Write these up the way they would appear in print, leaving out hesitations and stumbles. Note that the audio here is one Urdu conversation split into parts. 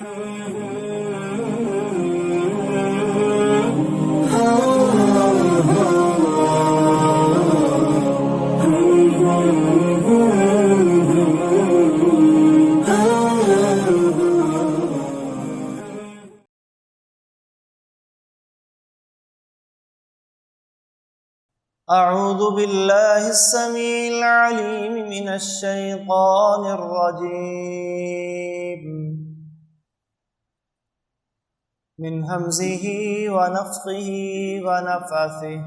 أعوذ بالله السميع العليم من الشيطان الرجيم من همزه ونفخه ونفثه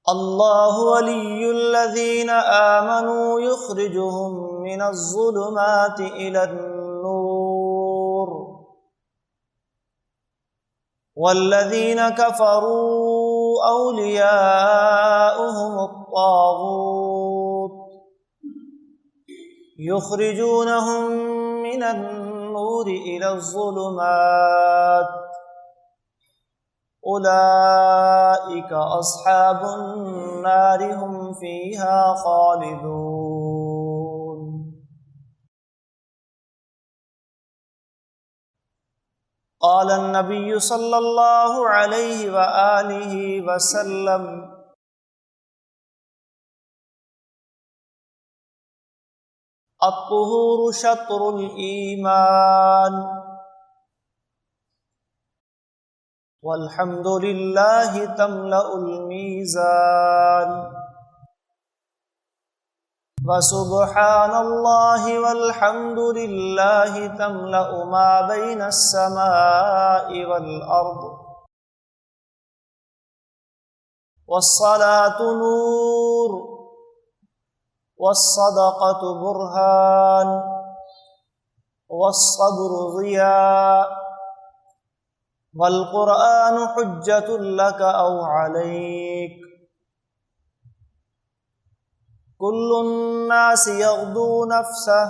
الله ولي الذين آمنوا يخرجهم من الظلمات إلى النور والذين كفروا أولياؤهم الطاغوت يخرجونهم من النور إلى الظلمات أولئك أصحاب النار هم فيها خالدون. قال النبي صلى الله عليه وآله وسلم الطهور شطر الإيمان والحمد لله تملأ الميزان وسبحان الله والحمد لله تملأ ما بين السماء والأرض والصلاة نور والصدقة برهان والصبر ضياء والقرآن حجة لك أو عليك كل الناس يغدو نفسه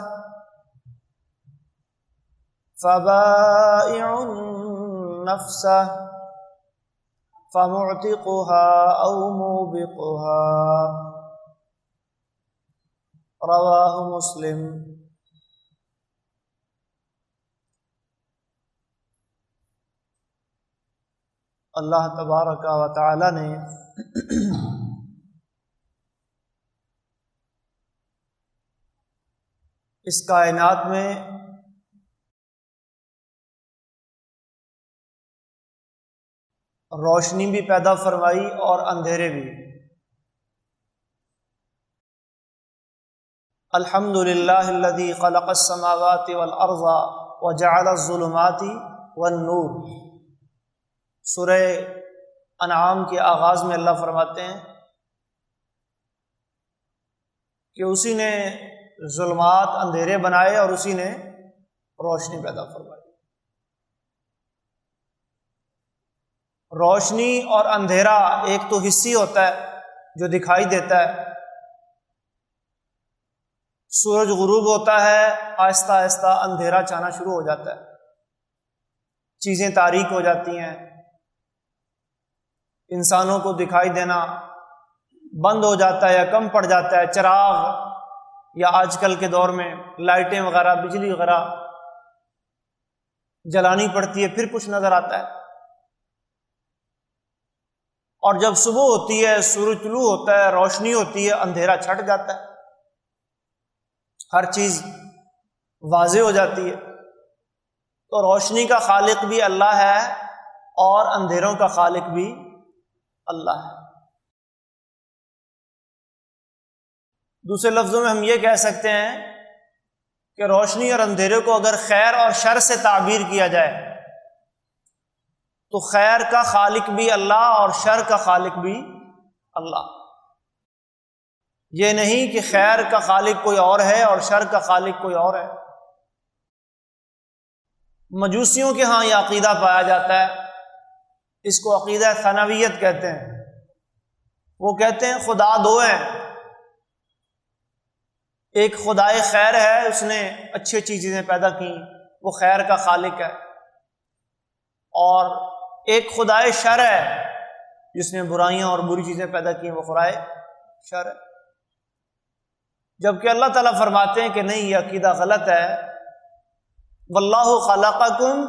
فبائع نفسه فمعتقها أو موبقها رواہ مسلم. اللہ تبارک و تعالی نے اس کائنات میں روشنی بھی پیدا فرمائی اور اندھیرے بھی. الحمد للہ الذی خلق السماوات والارض وجعل الظلمات والنور. سورہ انعام کے آغاز میں اللہ فرماتے ہیں کہ اسی نے ظلمات اندھیرے بنائے اور اسی نے روشنی پیدا فرمائی. روشنی اور اندھیرا ایک تو حصی ہوتا ہے جو دکھائی دیتا ہے. سورج غروب ہوتا ہے آہستہ آہستہ اندھیرا چھانا شروع ہو جاتا ہے, چیزیں تاریک ہو جاتی ہیں, انسانوں کو دکھائی دینا بند ہو جاتا ہے یا کم پڑ جاتا ہے. چراغ یا آج کل کے دور میں لائٹیں وغیرہ بجلی وغیرہ جلانی پڑتی ہے پھر کچھ نظر آتا ہے. اور جب صبح ہوتی ہے سورج طلوع ہوتا ہے روشنی ہوتی ہے اندھیرا چھٹ جاتا ہے, ہر چیز واضح ہو جاتی ہے. تو روشنی کا خالق بھی اللہ ہے اور اندھیروں کا خالق بھی اللہ ہے. دوسرے لفظوں میں ہم یہ کہہ سکتے ہیں کہ روشنی اور اندھیرے کو اگر خیر اور شر سے تعبیر کیا جائے تو خیر کا خالق بھی اللہ اور شر کا خالق بھی اللہ. یہ نہیں کہ خیر کا خالق کوئی اور ہے اور شر کا خالق کوئی اور ہے. مجوسیوں کے ہاں یہ عقیدہ پایا جاتا ہے, اس کو عقیدہ ثنویت کہتے ہیں. وہ کہتے ہیں خدا دو ہیں, ایک خدائے خیر ہے اس نے اچھی اچھی چیزیں پیدا کی وہ خیر کا خالق ہے, اور ایک خدائے شر ہے جس نے برائیاں اور بری چیزیں پیدا کی وہ خدائے شر ہے. جبکہ اللہ تعالیٰ فرماتے ہیں کہ نہیں، یہ عقیدہ غلط ہے۔ واللہ خلقکم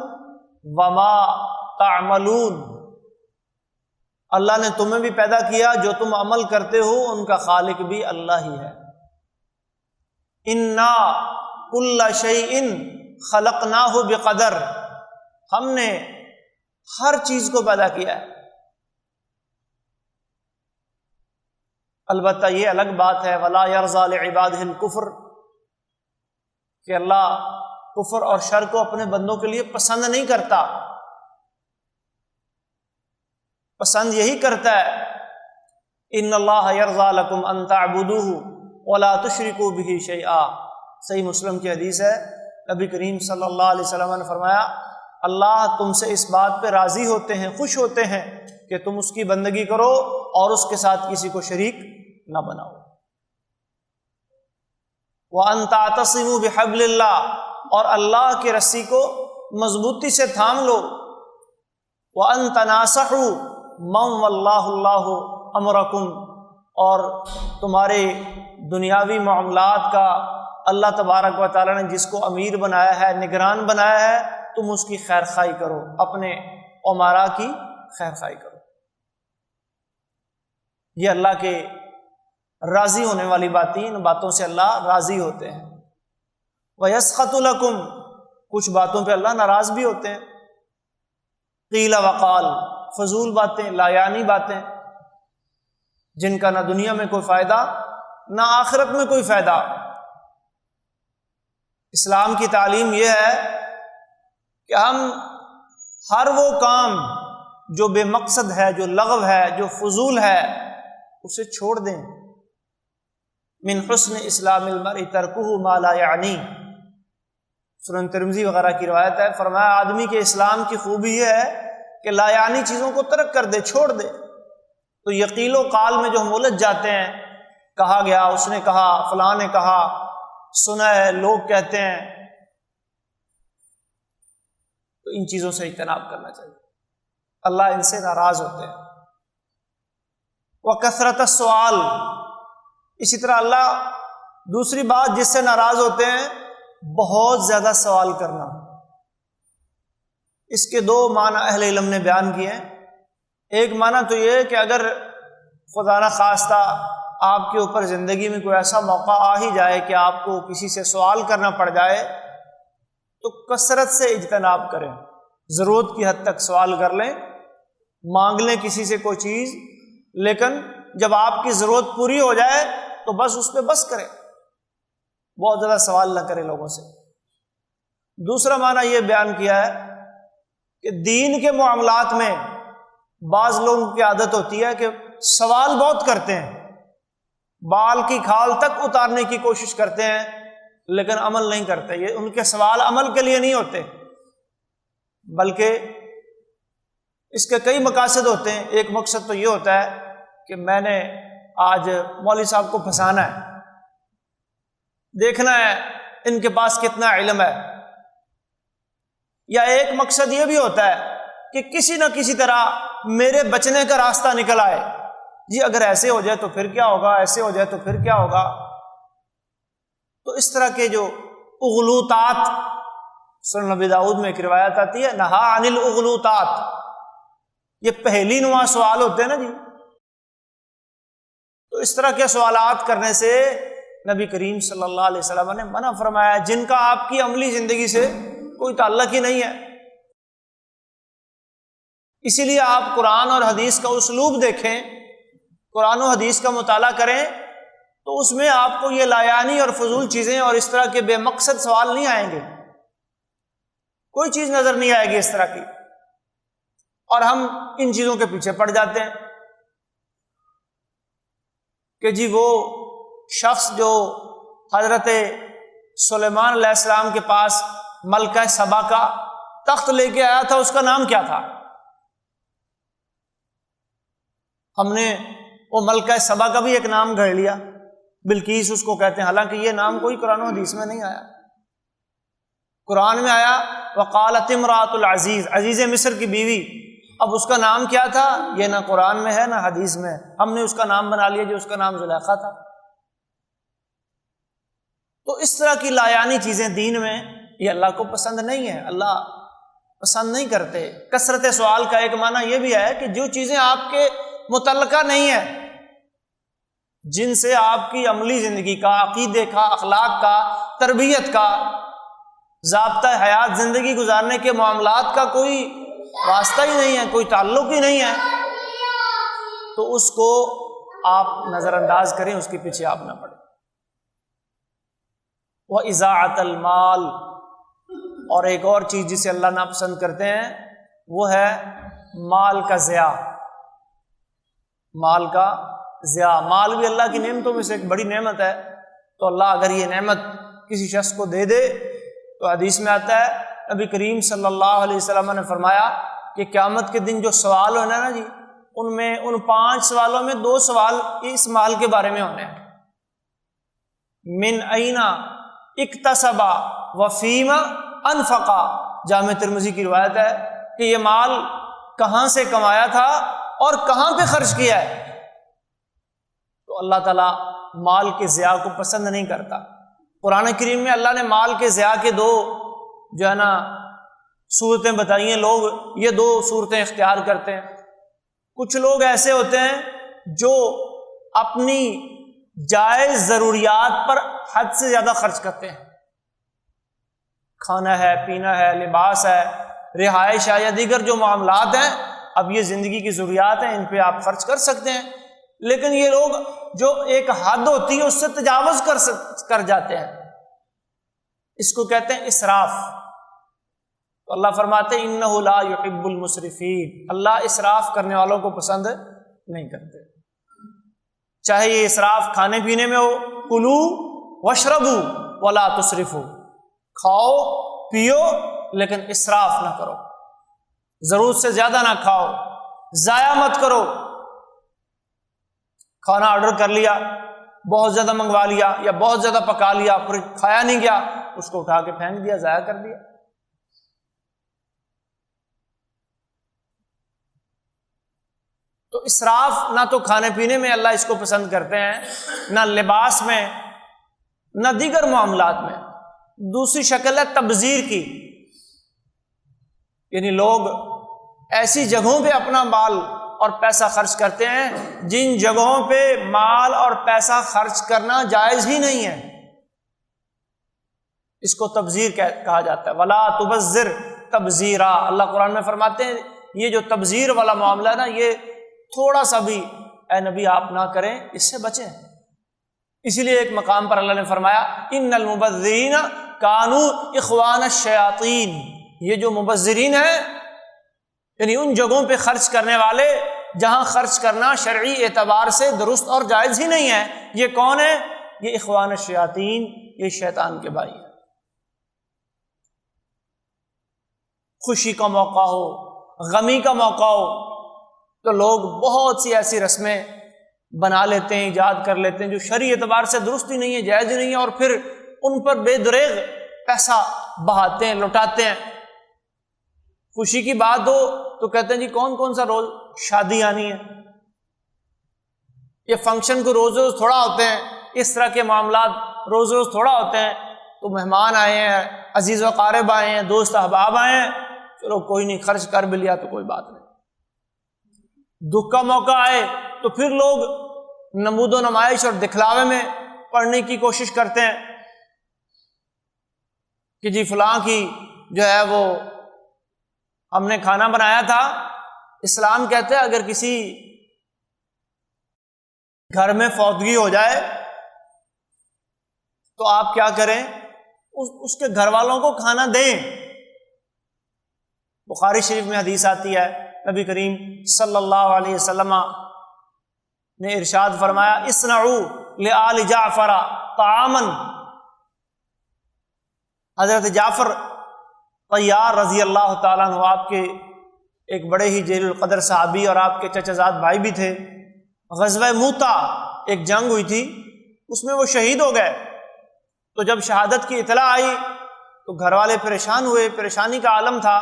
وما تعملون، اللہ نے تمہیں بھی پیدا کیا، جو تم عمل کرتے ہو ان کا خالق بھی اللہ ہی ہے۔ انا کل شیء خلقناہ بقدر، ہم نے ہر چیز کو پیدا کیا ہے۔ البتہ یہ الگ بات ہے ولا یرضی لعبادہ الکفر، کہ اللہ کفر اور شر کو اپنے بندوں کے لیے پسند نہیں کرتا، پسند یہی کرتا ہے ان اللہ یرضی لکم ان تعبدوہ ولا تشرکوا بہ شیئا۔ صحیح مسلم کی حدیث ہے، نبی کریم صلی اللہ علیہ وسلم نے فرمایا اللہ تم سے اس بات پہ راضی ہوتے ہیں، خوش ہوتے ہیں کہ تم اس کی بندگی کرو اور اس کے ساتھ کسی کو شریک نہ بناؤ۔ وَأَن تَعْتَصِمُوا بِحَبْلِ اللَّهِ، اور اللہ کی رسی کو مضبوطی سے تھام لو۔ وَأَن تَنَاصَحُوا مَن وَاللَّهُ اللَّهُ أَمْرَكُمْ، اور تمہارے دنیاوی معاملات کا اللہ تبارک و تعالیٰ نے جس کو امیر بنایا ہے، نگران بنایا ہے، تم اس کی خیر خواہی کرو، اپنے امراء کی خیر خواہی کرو۔ یہ اللہ کے راضی ہونے والی باتیں، ان باتوں سے اللہ راضی ہوتے ہیں۔ وَيَسْخَطُ لَكُمْ، کچھ باتوں پہ اللہ ناراض بھی ہوتے ہیں۔ قیل وقال، فضول باتیں، لا یعنی باتیں، جن کا نہ دنیا میں کوئی فائدہ نہ آخرت میں کوئی فائدہ۔ اسلام کی تعلیم یہ ہے کہ ہم ہر وہ کام جو بے مقصد ہے، جو لغو ہے، جو فضول ہے، اسے چھوڑ دیں۔ من حسن اسلام المرء ترکہ ما لا یعنی، سنن ترمذی وغیرہ کی روایت ہے، فرمایا آدمی کے اسلام کی خوبی یہ ہے کہ لا یعنی چیزوں کو ترک کر دے، چھوڑ دے۔ تو یہ قیل و قال میں جو ہم الجھ جاتے ہیں، کہا گیا، اس نے کہا، فلاں نے کہا، سنا ہے، لوگ کہتے ہیں، تو ان چیزوں سے اجتناب کرنا چاہیے، اللہ ان سے ناراض ہوتے ہیں۔ وَكَثْرَةَ السُّؤَالِ، اسی طرح اللہ دوسری بات جس سے ناراض ہوتے ہیں، بہت زیادہ سوال کرنا۔ اس کے دو معنی اہل علم نے بیان کیے ہیں۔ ایک معنی تو یہ کہ اگر خدا نہ خواستہ آپ کے اوپر زندگی میں کوئی ایسا موقع آ ہی جائے کہ آپ کو کسی سے سوال کرنا پڑ جائے، تو کثرت سے اجتناب کریں، ضرورت کی حد تک سوال کر لیں، مانگ لیں کسی سے کوئی چیز، لیکن جب آپ کی ضرورت پوری ہو جائے تو بس اس پہ بس کریں، بہت زیادہ سوال نہ کریں لوگوں سے۔ دوسرا معنی یہ بیان کیا ہے کہ دین کے معاملات میں بعض لوگوں کی عادت ہوتی ہے کہ سوال بہت کرتے ہیں، بال کی کھال تک اتارنے کی کوشش کرتے ہیں، لیکن عمل نہیں کرتے۔ یہ ان کے سوال عمل کے لیے نہیں ہوتے، بلکہ اس کے کئی مقاصد ہوتے ہیں۔ ایک مقصد تو یہ ہوتا ہے کہ میں نے آج مولوی صاحب کو پھنسانا ہے، دیکھنا ہے ان کے پاس کتنا علم ہے۔ یا ایک مقصد یہ بھی ہوتا ہے کہ کسی نہ کسی طرح میرے بچنے کا راستہ نکل آئے، جی اگر ایسے ہو جائے تو پھر کیا ہوگا، ایسے ہو جائے تو پھر کیا ہوگا۔ تو اس طرح کے جو اغلوطات، سنن نبی داؤد میں ایک روایت آتی ہے، نہا عن الاغلوطات، یہ پہلی نوع سوال ہوتے ہیں نا جی، تو اس طرح کے سوالات کرنے سے نبی کریم صلی اللہ علیہ وسلم نے منع فرمایا، جن کا آپ کی عملی زندگی سے کوئی تعلق ہی نہیں ہے۔ اسی لیے آپ قرآن اور حدیث کا اسلوب دیکھیں، قرآن و حدیث کا مطالعہ کریں، تو اس میں آپ کو یہ لایانی اور فضول چیزیں اور اس طرح کے بے مقصد سوال نہیں آئیں گے، کوئی چیز نظر نہیں آئے گی اس طرح کی، اور ہم ان چیزوں کے پیچھے پڑ جاتے ہیں کہ جی وہ شخص جو حضرت سلیمان علیہ السلام کے پاس ملکہ سبا کا تخت لے کے آیا تھا، اس کا نام کیا تھا؟ ہم نے وہ ملکہ سبا کا بھی ایک نام گھڑ لیا، بلقیس اس کو کہتے ہیں، حالانکہ یہ نام کوئی قرآن و حدیث میں نہیں آیا۔ قرآن میں آیا وقالت امرأۃ العزیز، عزیز مصر کی بیوی، اب اس کا نام کیا تھا یہ نہ قرآن میں ہے نہ حدیث میں، ہم نے اس کا نام بنا لیا جو اس کا نام زلیخا تھا۔ تو اس طرح کی لایانی چیزیں دین میں یہ اللہ کو پسند نہیں ہے، اللہ پسند نہیں کرتے۔ کثرت سوال کا ایک معنی یہ بھی ہے کہ جو چیزیں آپ کے متعلقہ نہیں ہیں، جن سے آپ کی عملی زندگی کا، عقیدے کا، اخلاق کا، تربیت کا، ضابطہ حیات زندگی گزارنے کے معاملات کا کوئی واسطہ ہی نہیں ہے، کوئی تعلق ہی نہیں ہے، تو اس کو آپ نظر انداز کریں، اس کے پیچھے آپ نہ پڑیں۔ وَإِضَاعَةَ الْمَالِ، اور ایک اور چیز جسے اللہ ناپسند کرتے ہیں وہ ہے مال کا ضیاع۔ مال کا ضیاع، مال بھی اللہ کی نعمتوں میں سے ایک بڑی نعمت ہے، تو اللہ اگر یہ نعمت کسی شخص کو دے دے تو حدیث میں آتا ہے نبی کریم صلی اللہ علیہ وسلم نے فرمایا کہ قیامت کے دن جو سوال ہونا ہے نا جی، ان میں ان 5 سوالوں میں 2 سوال اس مال کے بارے میں ہونے ہیں۔ من این اکتسب وفیما انفقا، جامع ترمذی کی روایت ہے کہ یہ مال کہاں سے کمایا تھا اور کہاں پہ خرچ کیا ہے۔ تو اللہ تعالیٰ مال کے ضیاع کو پسند نہیں کرتا۔ قرآن کریم میں اللہ نے مال کے ضیاع کے 2 جو ہے نا صورتیں بتائی ہیں۔ لوگ یہ 2 صورتیں اختیار کرتے ہیں۔ کچھ لوگ ایسے ہوتے ہیں جو اپنی جائز ضروریات پر حد سے زیادہ خرچ کرتے ہیں، کھانا ہے، پینا ہے، لباس ہے، رہائش ہے، یا دیگر جو معاملات ہیں، اب یہ زندگی کی ضروریات ہیں، ان پہ آپ خرچ کر سکتے ہیں، لیکن یہ لوگ جو ایک حد ہوتی ہے اس سے تجاوز کر جاتے ہیں، اس کو کہتے ہیں اسراف۔ تو اللہ فرماتے ہیں انہ لا یحب المسرفین، اللہ اسراف کرنے والوں کو پسند نہیں کرتے، چاہے یہ اسراف کھانے پینے میں ہو، کلو واشربو ولا تسرفو، کھاؤ پیو لیکن اسراف نہ کرو، ضرورت سے زیادہ نہ کھاؤ، ضائع مت کرو۔ کھانا آرڈر کر لیا، بہت زیادہ منگوا لیا یا بہت زیادہ پکا لیا، پھر کھایا نہیں گیا، اس کو اٹھا کے پھینک دیا، ضائع کر دیا۔ تو اسراف نہ تو کھانے پینے میں اللہ اس کو پسند کرتے ہیں، نہ لباس میں، نہ دیگر معاملات میں۔ دوسری شکل ہے تبذیر کی، یعنی لوگ ایسی جگہوں پہ اپنا مال اور پیسہ خرچ کرتے ہیں جن جگہوں پہ مال اور پیسہ خرچ کرنا جائز ہی نہیں ہے، اس کو تبذیر کہا جاتا ہے۔ ولا تبذر تبذیرا، اللہ قرآن میں فرماتے ہیں یہ جو تبذیر والا معاملہ ہے نا، یہ تھوڑا سا بھی اے نبی آپ نہ کریں، اس سے بچیں۔ اسی لیے ایک مقام پر اللہ نے فرمایا ان المبذرین کانوا اخوان الشیاطین، یہ جو مبذرین ہیں یعنی ان جگہوں پہ خرچ کرنے والے جہاں خرچ کرنا شرعی اعتبار سے درست اور جائز ہی نہیں ہے، یہ کون ہے؟ یہ اخوان الشیاطین، یہ شیطان کے بھائی ہیں۔ خوشی کا موقع ہو، غمی کا موقع ہو، تو لوگ بہت سی ایسی رسمیں بنا لیتے ہیں، ایجاد کر لیتے ہیں جو شرعی اعتبار سے درست ہی نہیں ہے، جائز ہی نہیں ہے، اور پھر ان پر بے دریغ پیسہ بہاتے ہیں، لوٹاتے ہیں۔ خوشی کی بات ہو تو کہتے ہیں جی کون کون سا روز شادی آنی ہے، یہ فنکشن کو روز روز تھوڑا ہوتے ہیں، اس طرح کے معاملات روز روز تھوڑا ہوتے ہیں، تو مہمان آئے ہیں، عزیز و اقارب آئے ہیں، دوست احباب آئے ہیں، چلو کوئی نہیں، خرچ کر بھی لیا تو کوئی بات نہیں۔ دکھ کا موقع آئے تو پھر لوگ نمود و نمائش اور دکھلاوے میں پڑھنے کی کوشش کرتے ہیں کہ جی فلاں کی جو ہے وہ ہم نے کھانا بنایا تھا۔ اسلام کہتے ہیں اگر کسی گھر میں فوتگی ہو جائے تو آپ کیا کریں؟ اس کے گھر والوں کو کھانا دیں۔ بخاری شریف میں حدیث آتی ہے، نبی کریم صلی اللہ علیہ وسلم نے ارشاد فرمایا اصنعوا لآل جعفر طعاما، حضرت جعفر طیار رضی اللہ تعالیٰ عنہ آپ کے ایک بڑے ہی جلیل القدر صحابی اور آپ کے چچا زاد بھائی بھی تھے۔ غزوہ موتا ایک جنگ ہوئی تھی، اس میں وہ شہید ہو گئے، تو جب شہادت کی اطلاع آئی تو گھر والے پریشان ہوئے، پریشانی کا عالم تھا،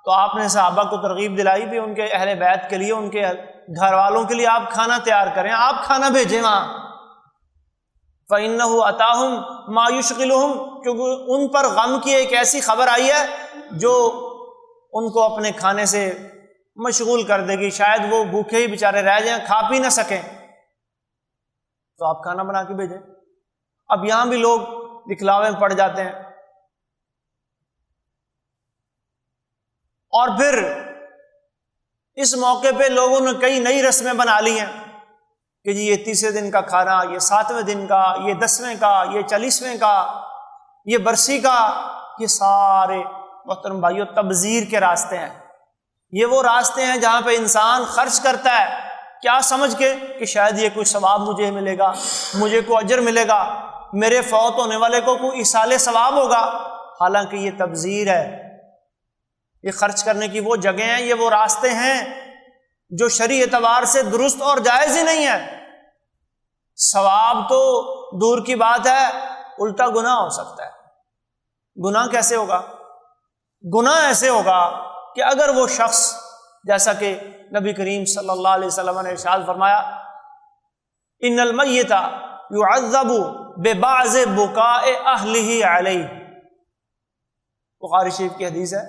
تو آپ نے صحابہ کو ترغیب دلائی بھی ان کے اہل بیت کے لیے، ان کے گھر والوں کے لیے آپ کھانا تیار کریں، آپ کھانا بھیجیں وہاں۔ فَإِنَّهُ أَتَاهُمْ مَا يُشْغِلُهُمْ، کیونکہ ان پر غم کی ایک ایسی خبر آئی ہے جو ان کو اپنے کھانے سے مشغول کر دے گی، شاید وہ بھوکے ہی بیچارے رہ جائیں، کھا پی نہ سکیں، تو آپ کھانا بنا کے بھیجیں۔ اب یہاں بھی لوگ دکھلاوے میں پڑ جاتے ہیں، اور پھر اس موقع پہ لوگوں نے کئی نئی رسمیں بنا لی ہیں کہ جی یہ 30ویں دن کا کھانا، یہ 7ویں دن کا، یہ 10ویں کا، یہ 40ویں کا، یہ برسی کا، یہ سارے محترم بھائیوں تبذیر کے راستے ہیں۔ یہ وہ راستے ہیں جہاں پہ انسان خرچ کرتا ہے کیا سمجھ کے کہ شاید یہ کوئی ثواب مجھے ملے گا، مجھے کوئی اجر ملے گا، میرے فوت ہونے والے کو کوئی ایصال ثواب ہوگا، حالانکہ یہ تبذیر ہے۔ یہ خرچ کرنے کی وہ جگہیں ہیں، یہ وہ راستے ہیں جو شرعی اعتبار سے درست اور جائز ہی نہیں ہے۔ ثواب تو دور کی بات ہے، الٹا گناہ ہو سکتا ہے۔ گناہ کیسے ہوگا؟ گناہ ایسے ہوگا کہ اگر وہ شخص، جیسا کہ نبی کریم صلی اللہ علیہ وسلم نے ارشاد فرمایا، ان المیت یعذب ببعض بکاء اہلہ علیہ، بخاری شریف کی حدیث ہے،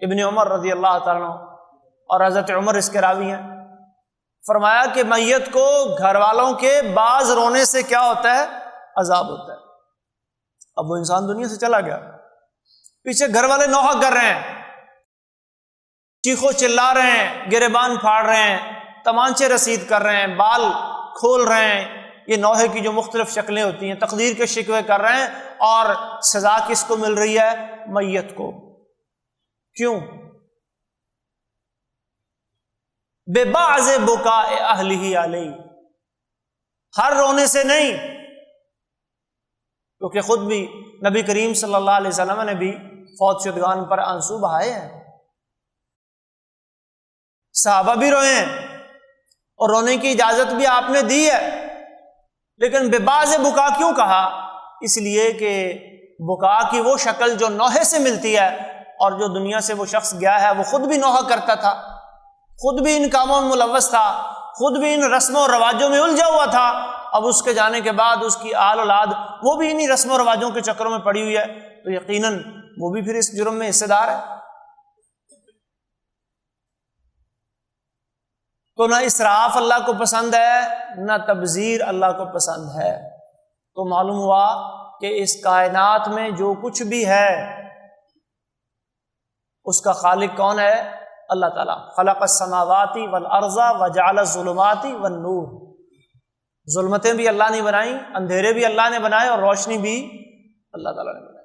ابن عمر رضی اللہ تعالیٰ عنہ اور حضرت عمر اس کے راوی ہیں، فرمایا کہ میت کو گھر والوں کے بعض رونے سے کیا ہوتا ہے؟ عذاب ہوتا ہے۔ اب وہ انسان دنیا سے چلا گیا، پیچھے گھر والے نوحہ کر رہے ہیں، چیخو چلا رہے ہیں، گریبان پھاڑ رہے ہیں، تمانچے رسید کر رہے ہیں، بال کھول رہے ہیں، یہ نوحے کی جو مختلف شکلیں ہوتی ہیں، تقدیر کے شکوے کر رہے ہیں، اور سزا کس کو مل رہی ہے؟ میت کو۔ کیوں؟ ببعض بکاء اہلہ علیہ، ہر رونے سے نہیں، کیونکہ خود بھی نبی کریم صلی اللہ علیہ وسلم نے بھی فوت شدگان پر آنسو بہائے ہیں، صحابہ بھی روئے ہیں، اور رونے کی اجازت بھی آپ نے دی ہے، لیکن ببعض بکا کیوں کہا؟ اس لیے کہ بکا کی وہ شکل جو نوحے سے ملتی ہے، اور جو دنیا سے وہ شخص گیا ہے وہ خود بھی نوحہ کرتا تھا، خود بھی ان کاموں میں ملوث تھا، خود بھی ان رسموں و رواجوں میں الجھا ہوا تھا، اب اس کے جانے کے بعد اس کی آل اولاد وہ بھی انہی رسم و رواجوں کے چکروں میں پڑی ہوئی ہے، تو یقیناً وہ بھی پھر اس جرم میں حصے دار ہے۔ تو نہ اسراف اللہ کو پسند ہے، نہ تبذیر اللہ کو پسند ہے۔ تو معلوم ہوا کہ اس کائنات میں جو کچھ بھی ہے اس کا خالق کون ہے؟ اللہ تعالیٰ۔ خلق السماوات والارض وجعل الظلمات والنور، ظلمتیں بھی اللہ نے بنائیں، اندھیرے بھی اللہ نے بنائے، اور روشنی بھی اللہ تعالیٰ نے بنائی۔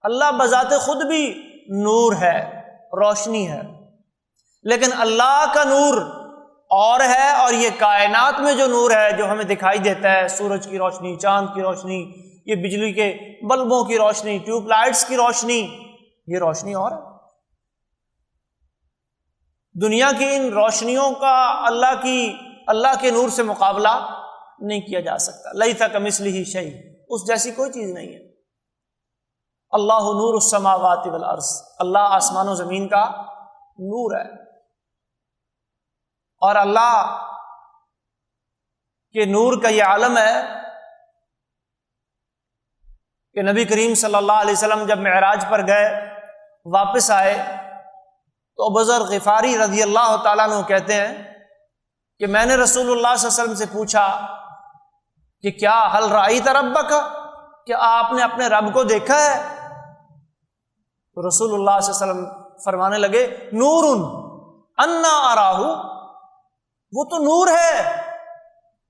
اللہ بذات خود بھی نور ہے، روشنی ہے، لیکن اللہ کا نور اور ہے، اور یہ کائنات میں جو نور ہے جو ہمیں دکھائی دیتا ہے، سورج کی روشنی، چاند کی روشنی، یہ بجلی کے بلبوں کی روشنی، ٹیوب لائٹس کی روشنی، یہ روشنی اور ہے۔ دنیا کی ان روشنیوں کا اللہ کے نور سے مقابلہ نہیں کیا جا سکتا۔ لیس کمثلہ شیء، اس جیسی کوئی چیز نہیں ہے۔ اللہ نور السماوات والارض، اللہ آسمان و زمین کا نور ہے، اور اللہ کے نور کا یہ عالم ہے کہ نبی کریم صلی اللہ علیہ وسلم جب معراج پر گئے، واپس آئے، تو ابو ذر غفاری رضی اللہ تعالیٰ عنہ کہتے ہیں کہ میں نے رسول اللہ صلی اللہ علیہ وسلم سے پوچھا کہ کیا حل رأیت ربک، کہ آپ نے اپنے رب کو دیکھا ہے؟ تو رسول اللہ صلی اللہ علیہ وسلم فرمانے لگے، نور انا اراہ، وہ تو نور ہے،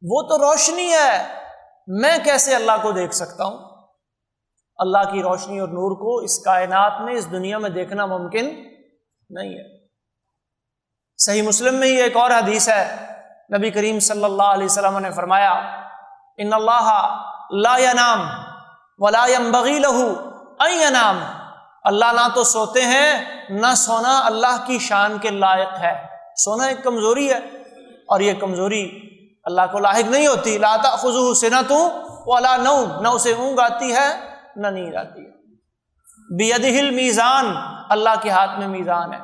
وہ تو روشنی ہے، میں کیسے اللہ کو دیکھ سکتا ہوں؟ اللہ کی روشنی اور نور کو اس کائنات میں، اس دنیا میں دیکھنا ممکن نہیں ہے۔ صحیح مسلم میں ہی ایک اور حدیث ہے، نبی کریم صلی اللہ علیہ وسلم نے فرمایا، ان اللہ لا ینام ولا ينبغی لہ ان ینام، اللہ نہ تو سوتے ہیں، نہ سونا اللہ کی شان کے لائق ہے۔ سونا ایک کمزوری ہے، اور یہ کمزوری اللہ کو لاحق نہیں ہوتی۔ لا تأخذہ سنۃ ولا نوم، نہ اسے اونگ آتی ہے نہ نیند آتی ہے۔ بیدہ المیزان، اللہ کے ہاتھ میں میزان ہے۔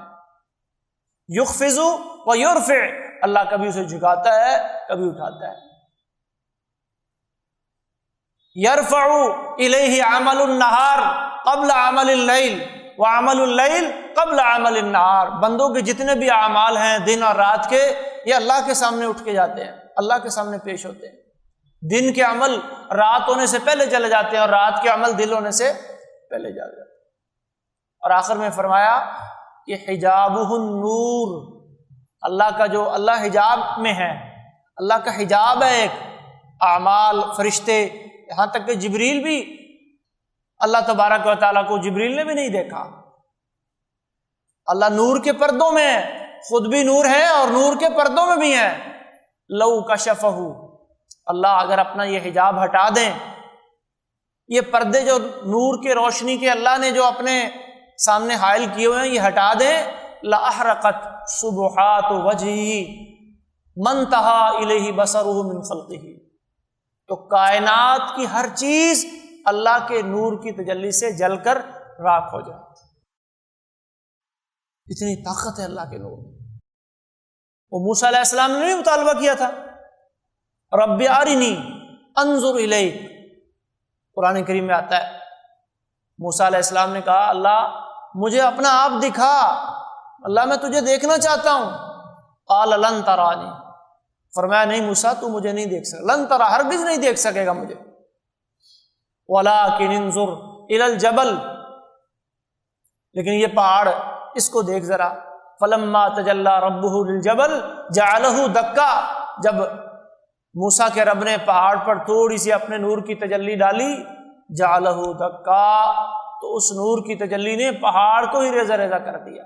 یخفض و یرفع، اللہ کبھی اسے جھکاتا ہے کبھی اٹھاتا ہے۔ یرفع الیہ عمل النہار قبل عمل اللیل وعمل اللیل قبل عمل النہار، بندوں کے جتنے بھی اعمال ہیں دن اور رات کے، یہ اللہ کے سامنے اٹھ کے جاتے ہیں، اللہ کے سامنے پیش ہوتے ہیں۔ دن کے عمل رات ہونے سے پہلے چلے جاتے ہیں اور رات کے عمل دن ہونے سے پہلے جا جاتے ہیں۔ اور آخر میں فرمایا کہ حجابہ النور، اللہ کا جو اللہ حجاب میں ہے، اللہ کا حجاب ہے ایک، اعمال، فرشتے، یہاں تک کہ جبریل بھی اللہ تبارک و تعالیٰ کو جبریل نے بھی نہیں دیکھا۔ اللہ نور کے پردوں میں ہے، خود بھی نور ہے اور نور کے پردوں میں بھی ہے۔ لو کشفہ، اللہ اگر اپنا یہ حجاب ہٹا دیں، یہ پردے جو نور کے روشنی کے اللہ نے جو اپنے سامنے حائل کیے ہوئے ہیں یہ ہٹا دیں، لأحرقت سبحات وجہہ منتہا الیہ بصرہ من خلقہ، تو کائنات کی ہر چیز اللہ کے نور کی تجلی سے جل کر راکھ ہو جائے۔ اتنی طاقت ہے اللہ کے نور میں۔ وہ موسیٰ علیہ السلام نے بھی مطالبہ کیا تھا، رب ارنی انظر الیک، قرآن کریم میں آتا ہے موسیٰ علیہ السلام نے کہا اللہ مجھے اپنا آپ دکھا، اللہ میں تجھے دیکھنا چاہتا ہوں۔ قال لن ترانی، فرمایا نہیں موسیٰ تو مجھے نہیں دیکھ سکے، لن ترا، ہرگز نہیں دیکھ سکے گا مجھے۔ ولکن انظر الی الجبل، لیکن یہ پہاڑ اس کو دیکھ ذرا، فلما تجلی ربہ للجبل جعلہ دکا، جب موسیٰ کے رب نے پہاڑ پر تھوڑی سی اپنے نور کی تجلی ڈالی، جعلہ دکا، تو اس نور کی تجلی نے پہاڑ کو ہی ریزہ ریزہ کر دیا۔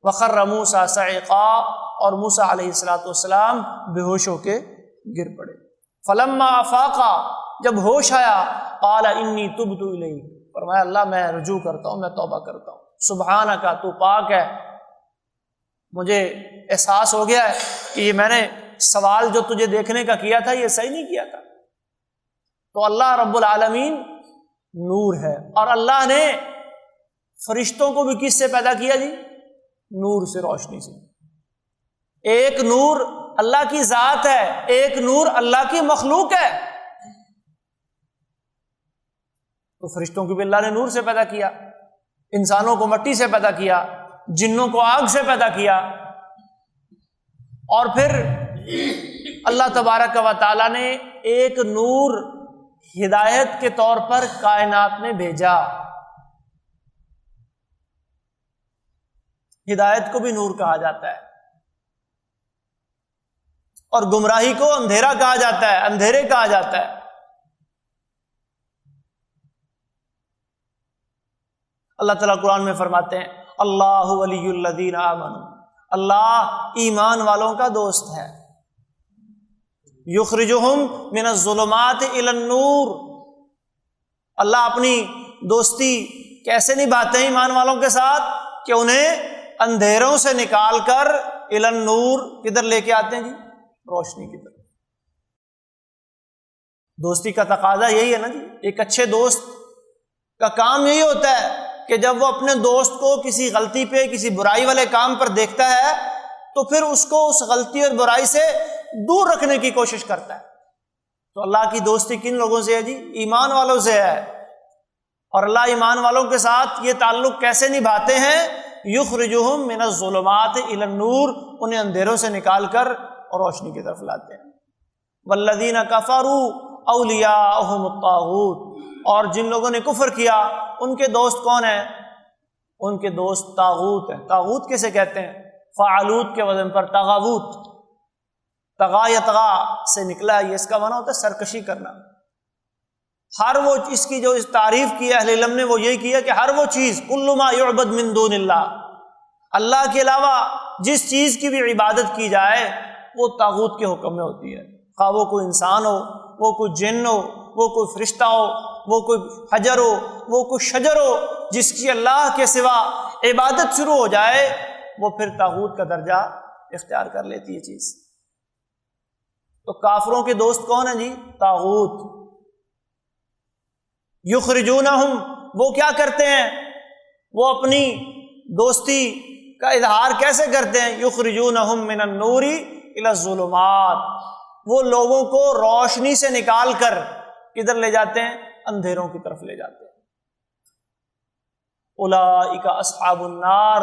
وخر موسیٰ صعقا، اور موسیٰ علیہ السلام بے ہوش ہو کے گر پڑے۔ فلما افاقا، جب ہوش آیا، قال انی تبت الیک، فرمایا اللہ میں رجوع کرتا ہوں، میں توبہ کرتا ہوں، سبحانک، تو پاک ہے، مجھے احساس ہو گیا ہے کہ یہ میں نے سوال جو تجھے دیکھنے کا کیا تھا یہ صحیح نہیں کیا تھا۔ تو اللہ رب العالمین نور ہے، اور اللہ نے فرشتوں کو بھی کس سے پیدا کیا جی؟ نور سے، روشنی سے۔ ایک نور اللہ کی ذات ہے، ایک نور اللہ کی مخلوق ہے۔ تو فرشتوں کو بھی اللہ نے نور سے پیدا کیا، انسانوں کو مٹی سے پیدا کیا، جنوں کو آگ سے پیدا کیا، اور پھر اللہ تبارک و تعالیٰ نے ایک نور ہدایت کے طور پر کائنات میں بھیجا۔ ہدایت کو بھی نور کہا جاتا ہے، اور گمراہی کو اندھیرا کہا جاتا ہے، اندھیرے کہا جاتا ہے۔ اللہ تعالیٰ قرآن میں فرماتے ہیں اللہ ولی الذین آمنوا، اللہ ایمان والوں کا دوست ہے، یخرجہم من الظلمات الی النور، اللہ اپنی دوستی کیسے نبھاتے ہیں ایمان والوں کے ساتھ کہ انہیں اندھیروں سے نکال کر الی النور کدھر لے کے آتے ہیں جی؟ روشنی کی طرف۔ دوستی کا تقاضا یہی ہے نا جی، ایک اچھے دوست کا کام یہی ہوتا ہے کہ جب وہ اپنے دوست کو کسی غلطی پہ، کسی برائی والے کام پر دیکھتا ہے تو پھر اس کو اس غلطی اور برائی سے دور رکھنے کی کوشش کرتا ہے۔ تو اللہ کی دوستی کن لوگوں سے ہے جی؟ ایمان والوں سے ہے۔ اور اللہ ایمان والوں کے ساتھ یہ تعلق کیسے نبھاتے ہیں؟ یخرجہم من الظلمات الی النور، انہیں اندھیروں سے نکال کر اور روشنی کی طرف لاتے ہیں۔ والذین کفروا اولیاءہم الطاغوت، اور جن لوگوں نے کفر کیا ان کے دوست کون ہیں؟ ان کے دوست طاغوت ہیں۔ طاغوت کیسے کہتے ہیں؟ فعلوت کے وزن پر تغاوت، تغا یطغا سے نکلا ہے، یہ اس کا معنی ہوتا ہے سرکشی کرنا۔ ہر وہ اس کی جو اس تعریف کی ہے اہل علم نے وہ یہی کیا کہ ہر وہ چیز کل ما یعبد من دون اللہ، اللہ کے علاوہ جس چیز کی بھی عبادت کی جائے وہ طاغوت کے حکم میں ہوتی ہے، خواہ وہ کوئی انسان ہو، وہ کوئی جن ہو، وہ کوئی فرشتہ ہو، وہ کوئی حجر ہو، وہ کوئی شجر ہو، جس کی اللہ کے سوا عبادت شروع ہو جائے وہ پھر طاغوت کا درجہ اختیار کر لیتی ہے چیز۔ تو کافروں کے دوست کون ہیں جی؟ طاغوت۔ یخرجونہم، وہ کیا کرتے ہیں؟ وہ اپنی دوستی کا اظہار کیسے کرتے ہیں؟ یخرجونہم من النور الی الظلمات، وہ لوگوں کو روشنی سے نکال کر کدھر لے جاتے ہیں؟ اندھیروں کی طرف لے جاتے ہیں۔ اولئک اصحاب النار،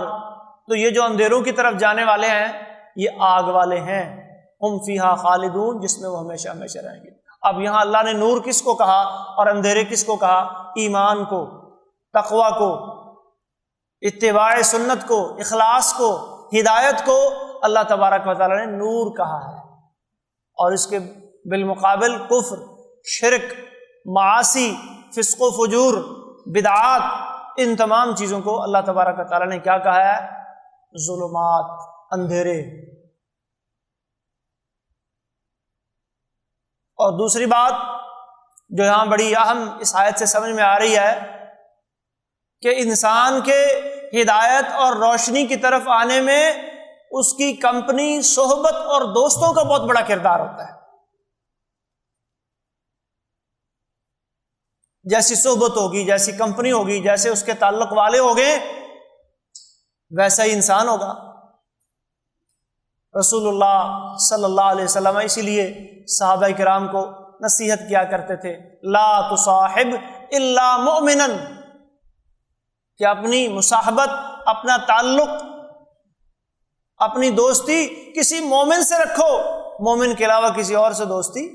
تو یہ جو اندھیروں کی طرف جانے والے ہیں یہ آگ والے ہیں، ہم فیہا خالدون، جس میں وہ ہمیشہ ہمیشہ رہیں گے۔ اب یہاں اللہ نے نور کس کو کہا اور اندھیرے کس کو کہا؟ ایمان کو، تقوی کو، اتباع سنت کو، اخلاص کو، ہدایت کو اللہ تبارک و تعالیٰ نے نور کہا ہے، اور اس کے بالمقابل کفر، شرک، معاصی، فسق و فجور، بدعات، ان تمام چیزوں کو اللہ تبارک و تعالیٰ نے کیا کہا ہے؟ ظلمات، اندھیرے۔ اور دوسری بات جو یہاں بڑی اہم اس آیت سے سمجھ میں آ رہی ہے کہ انسان کے ہدایت اور روشنی کی طرف آنے میں اس کی کمپنی، صحبت اور دوستوں کا بہت بڑا کردار ہوتا ہے۔ جیسی صحبت ہوگی، جیسی کمپنی ہوگی، جیسے اس کے تعلق والے ہوگے، ویسا ہی انسان ہوگا۔ رسول اللہ صلی اللہ علیہ وسلم اسی لیے صحابہ کرام کو نصیحت کیا کرتے تھے، لا تصاحب الا مؤمنا، کہ اپنی مصاحبت، اپنا تعلق، اپنی دوستی کسی مومن سے رکھو، مومن کے علاوہ کسی اور سے دوستی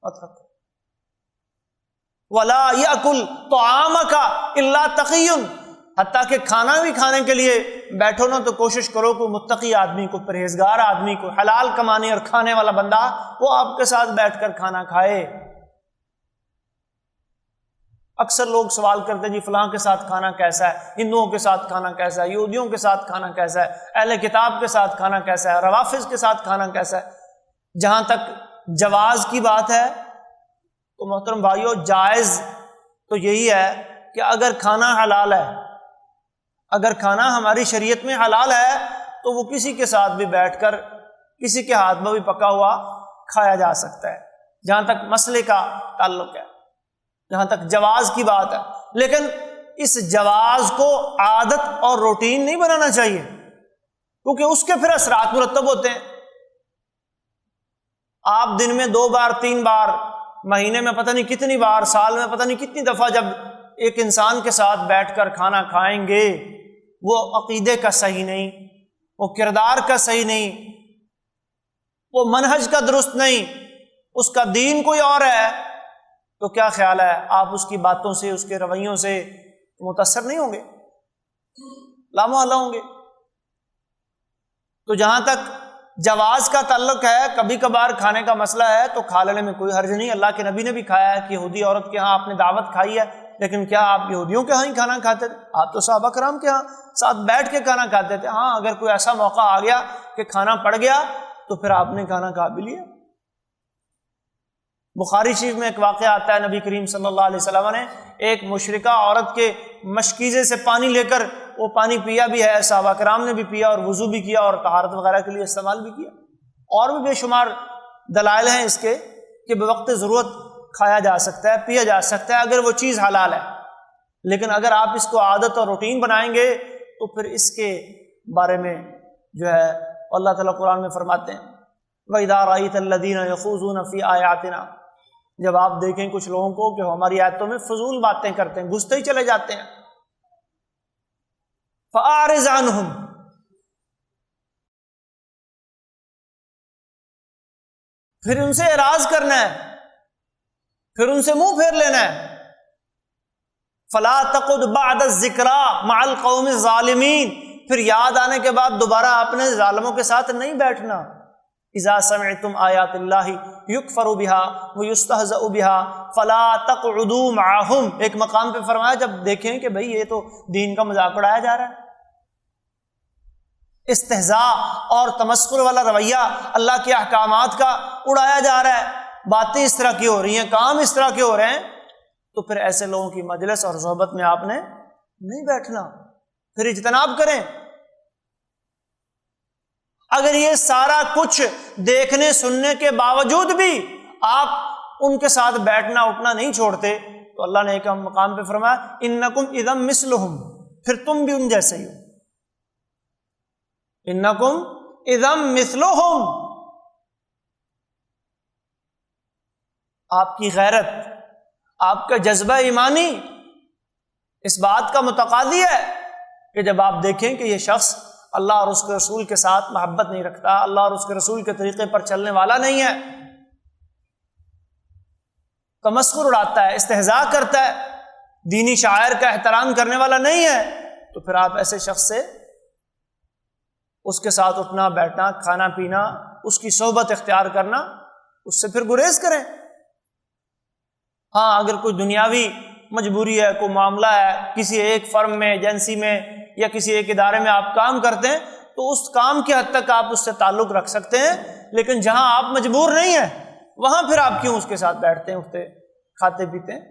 مت رکھو۔ وَلَا يَأْكُلْ طَعَامَكَ إِلَّا تَقِيٌّ، حتیٰ کہ کھانا بھی کھانے کے لیے بیٹھو نا تو کوشش کرو کہ متقی آدمی کو، پرہیزگار آدمی کو، حلال کمانے اور کھانے والا بندہ وہ آپ کے ساتھ بیٹھ کر کھانا کھائے۔ اکثر لوگ سوال کرتے ہیں جی فلاں کے ساتھ کھانا کیسا ہے، ہندوؤں کے ساتھ کھانا کیسا ہے، یہودیوں کے ساتھ کھانا کیسا ہے، اہل کتاب کے ساتھ کھانا کیسا ہے، روافض کے ساتھ کھانا کیسا ہے۔ جہاں تک جواز کی بات ہے تو محترم بھائیو، جائز تو یہی ہے کہ اگر کھانا حلال ہے، اگر کھانا ہماری شریعت میں حلال ہے تو وہ کسی کے ساتھ بھی بیٹھ کر، کسی کے ہاتھ میں بھی پکا ہوا کھایا جا سکتا ہے، جہاں تک مسئلے کا تعلق ہے، جہاں تک جواز کی بات ہے۔ لیکن اس جواز کو عادت اور روٹین نہیں بنانا چاہیے، کیونکہ اس کے پھر اثرات مرتب ہوتے ہیں۔ آپ دن میں 2 بار 3 بار، مہینے میں پتہ نہیں کتنی بار، سال میں پتہ نہیں کتنی دفعہ جب ایک انسان کے ساتھ بیٹھ کر کھانا کھائیں گے، وہ عقیدے کا صحیح نہیں، وہ کردار کا صحیح نہیں، وہ منہج کا درست نہیں، اس کا دین کوئی اور ہے، تو کیا خیال ہے آپ اس کی باتوں سے، اس کے رویوں سے متاثر نہیں ہوں گے؟ لامحالہ ہوں گے۔ تو جہاں تک جواز کا تعلق ہے، کبھی کبھار کھانے کا مسئلہ ہے تو کھا لینے میں کوئی حرج نہیں۔ اللہ کے نبی نے بھی کھایا ہے کہ یہودی عورت کے ہاں آپ نے دعوت کھائی ہے، لیکن کیا آپ یہودیوں کے ہاں ہی کھانا کھاتے تھے؟ آپ تو صحابہ کرام کے ہاں ساتھ بیٹھ کے کھانا کھاتے تھے۔ ہاں اگر کوئی ایسا موقع آ گیا کہ کھانا پڑ گیا تو پھر آپ نے کھانا کھا بھی لیا۔ بخاری شریف میں ایک واقعہ آتا ہے، نبی کریم صلی اللہ علیہ وسلم نے ایک مشرکہ عورت کے مشکیزے سے پانی لے کر وہ پانی پیا بھی ہے، صحابہ کرام نے بھی پیا اور وضو بھی کیا اور طہارت وغیرہ کے لیے استعمال بھی کیا۔ اور بھی بے شمار دلائل ہیں اس کے کہ بوقت ضرورت کھایا جا سکتا ہے، پیا جا سکتا ہے اگر وہ چیز حلال ہے۔ لیکن اگر آپ اس کو عادت اور روٹین بنائیں گے تو پھر اس کے بارے میں جو ہے اللہ تعالیٰ قرآن میں فرماتے ہیں، وَإِذَا رَأَيْتَ الَّذِينَ يَخُوضُونَ فِي آيَاتِنَا، جب آپ دیکھیں کچھ لوگوں کو کہ ہماری آیتوں میں فضول باتیں کرتے ہیں، گھستے ہی چلے جاتے ہیں، فَأَعْرِضْ عَنْهُمْ، پھر ان سے اعراض کرنا ہے، پھر ان سے منہ پھیر لینا ہے۔ فَلَا تَقُعْدْ بَعْدَ الذِّكْرَىٰ مَعَ الْقَوْمِ الظَّالِمِينَ، پھر یاد آنے کے بعد دوبارہ اپنے ظالموں کے ساتھ نہیں بیٹھنا۔ اذا سمعتم آیات اللہ یکفر بها ویستہزأ بها فلا تقعدوا معهم، ایک مقام پہ فرمایا جب دیکھیں کہ بھئی یہ تو دین کا مذاق اڑایا جا رہا ہے، استہزاء اور تمسخر والا رویہ اللہ کے احکامات کا اڑایا جا رہا ہے، باتیں اس طرح کی ہو رہی ہیں، کام اس طرح کے ہو رہے ہیں، تو پھر ایسے لوگوں کی مجلس اور صحبت میں آپ نے نہیں بیٹھنا، پھر اجتناب کریں۔ اگر یہ سارا کچھ دیکھنے سننے کے باوجود بھی آپ ان کے ساتھ بیٹھنا اٹھنا نہیں چھوڑتے تو اللہ نے ایک مقام پہ فرمایا انکم اذا مثلہم، پھر تم بھی ان جیسے ہی ہو، انکم اذا مثلہم۔ آپ کی غیرت، آپ کا جذبہ ایمانی اس بات کا متقاضی ہے کہ جب آپ دیکھیں کہ یہ شخص اللہ اور اس کے رسول کے ساتھ محبت نہیں رکھتا، اللہ اور اس کے رسول کے طریقے پر چلنے والا نہیں ہے، تمسخر اڑاتا ہے، استہزاء کرتا ہے، دینی شعائر کا احترام کرنے والا نہیں ہے، تو پھر آپ ایسے شخص سے اس کے ساتھ اٹھنا بیٹھنا، کھانا پینا، اس کی صحبت اختیار کرنا، اس سے پھر گریز کریں۔ ہاں اگر کوئی دنیاوی مجبوری ہے، کوئی معاملہ ہے، کسی ایک فرم میں، ایجنسی میں یا کسی ایک ادارے میں آپ کام کرتے ہیں تو اس کام کی حد تک آپ اس سے تعلق رکھ سکتے ہیں، لیکن جہاں آپ مجبور نہیں ہیں وہاں پھر آپ کیوں اس کے ساتھ بیٹھتے ہیں، اٹھتے کھاتے پیتے ہیں؟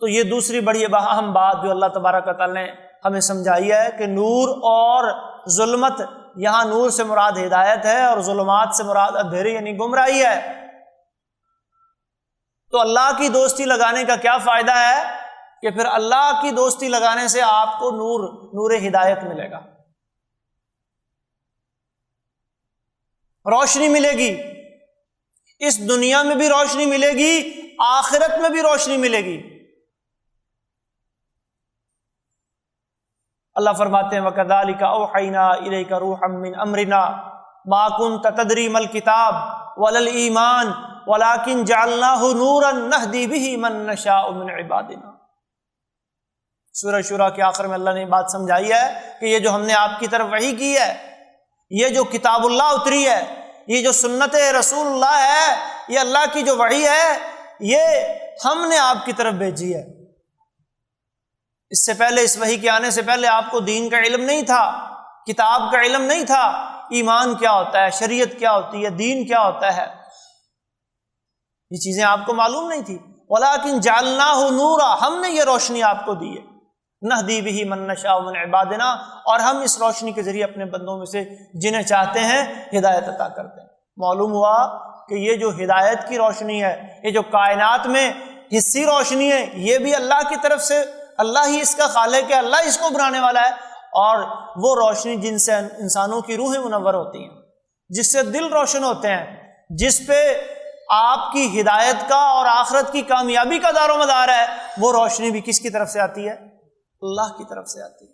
تو یہ دوسری بڑی اہم بات جو اللہ تبارک و تعالی نے ہمیں سمجھائی ہے کہ نور اور ظلمت، یہاں نور سے مراد ہدایت ہے اور ظلمات سے مراد اندھیرے یعنی گمراہی ہے۔ تو اللہ کی دوستی لگانے کا کیا فائدہ ہے کہ پھر اللہ کی دوستی لگانے سے آپ کو نور ہدایت ملے گا، روشنی ملے گی، اس دنیا میں بھی روشنی ملے گی، آخرت میں بھی روشنی ملے گی۔ اللہ فرماتے ہیں وَكَذَلِكَ أَوْحَيْنَا إِلَيْكَ رُوحًا مِّنْ أَمْرِنَا مَا كُنْتَ تَدْرِي مَا الْكِتَابُ وَلَا الْإِيمَانُ وَلَكِنْ جَعَلْنَاهُ نُورًا نَهْدِي بِهِ مَن نَّشَاءُ مِنْ عِبَادِنَا۔ سورہ شورى کے آخر میں اللہ نے بات سمجھائی ہے کہ یہ جو ہم نے آپ کی طرف وحی کی ہے، یہ جو کتاب اللہ اتری ہے، یہ جو سنت رسول اللہ ہے، یہ اللہ کی جو وحی ہے، یہ ہم نے آپ کی طرف بھیجی ہے۔ اس سے پہلے، اس وحی کے آنے سے پہلے آپ کو دین کا علم نہیں تھا، کتاب کا علم نہیں تھا، ایمان کیا ہوتا ہے، شریعت کیا ہوتی ہے، دین کیا ہوتا ہے، یہ چیزیں آپ کو معلوم نہیں تھی۔ وَلَكِنْ جَعَلْنَاهُ نُورًا، ہم نے یہ روشنی آپ کو دی ہے، نَهْدِي بِهِ مَن نَّشَاءُ مِنْ عِبَادِنَا، اور ہم اس روشنی کے ذریعے اپنے بندوں میں سے جنہیں چاہتے ہیں ہدایت عطا کرتے ہیں۔ معلوم ہوا کہ یہ جو ہدایت کی روشنی ہے، یہ جو کائنات میں حصی روشنی ہے، یہ بھی اللہ کی طرف سے، اللہ ہی اس کا خالق ہے، اللہ اس کو بنانے والا ہے، اور وہ روشنی جن سے انسانوں کی روحیں منور ہوتی ہیں، جس سے دل روشن ہوتے ہیں، جس پہ آپ کی ہدایت کا اور آخرت کی کامیابی کا دار و مدار ہے، وہ روشنی بھی کس کی طرف سے آتی ہے؟ اللہ کی طرف سے آتی ہے۔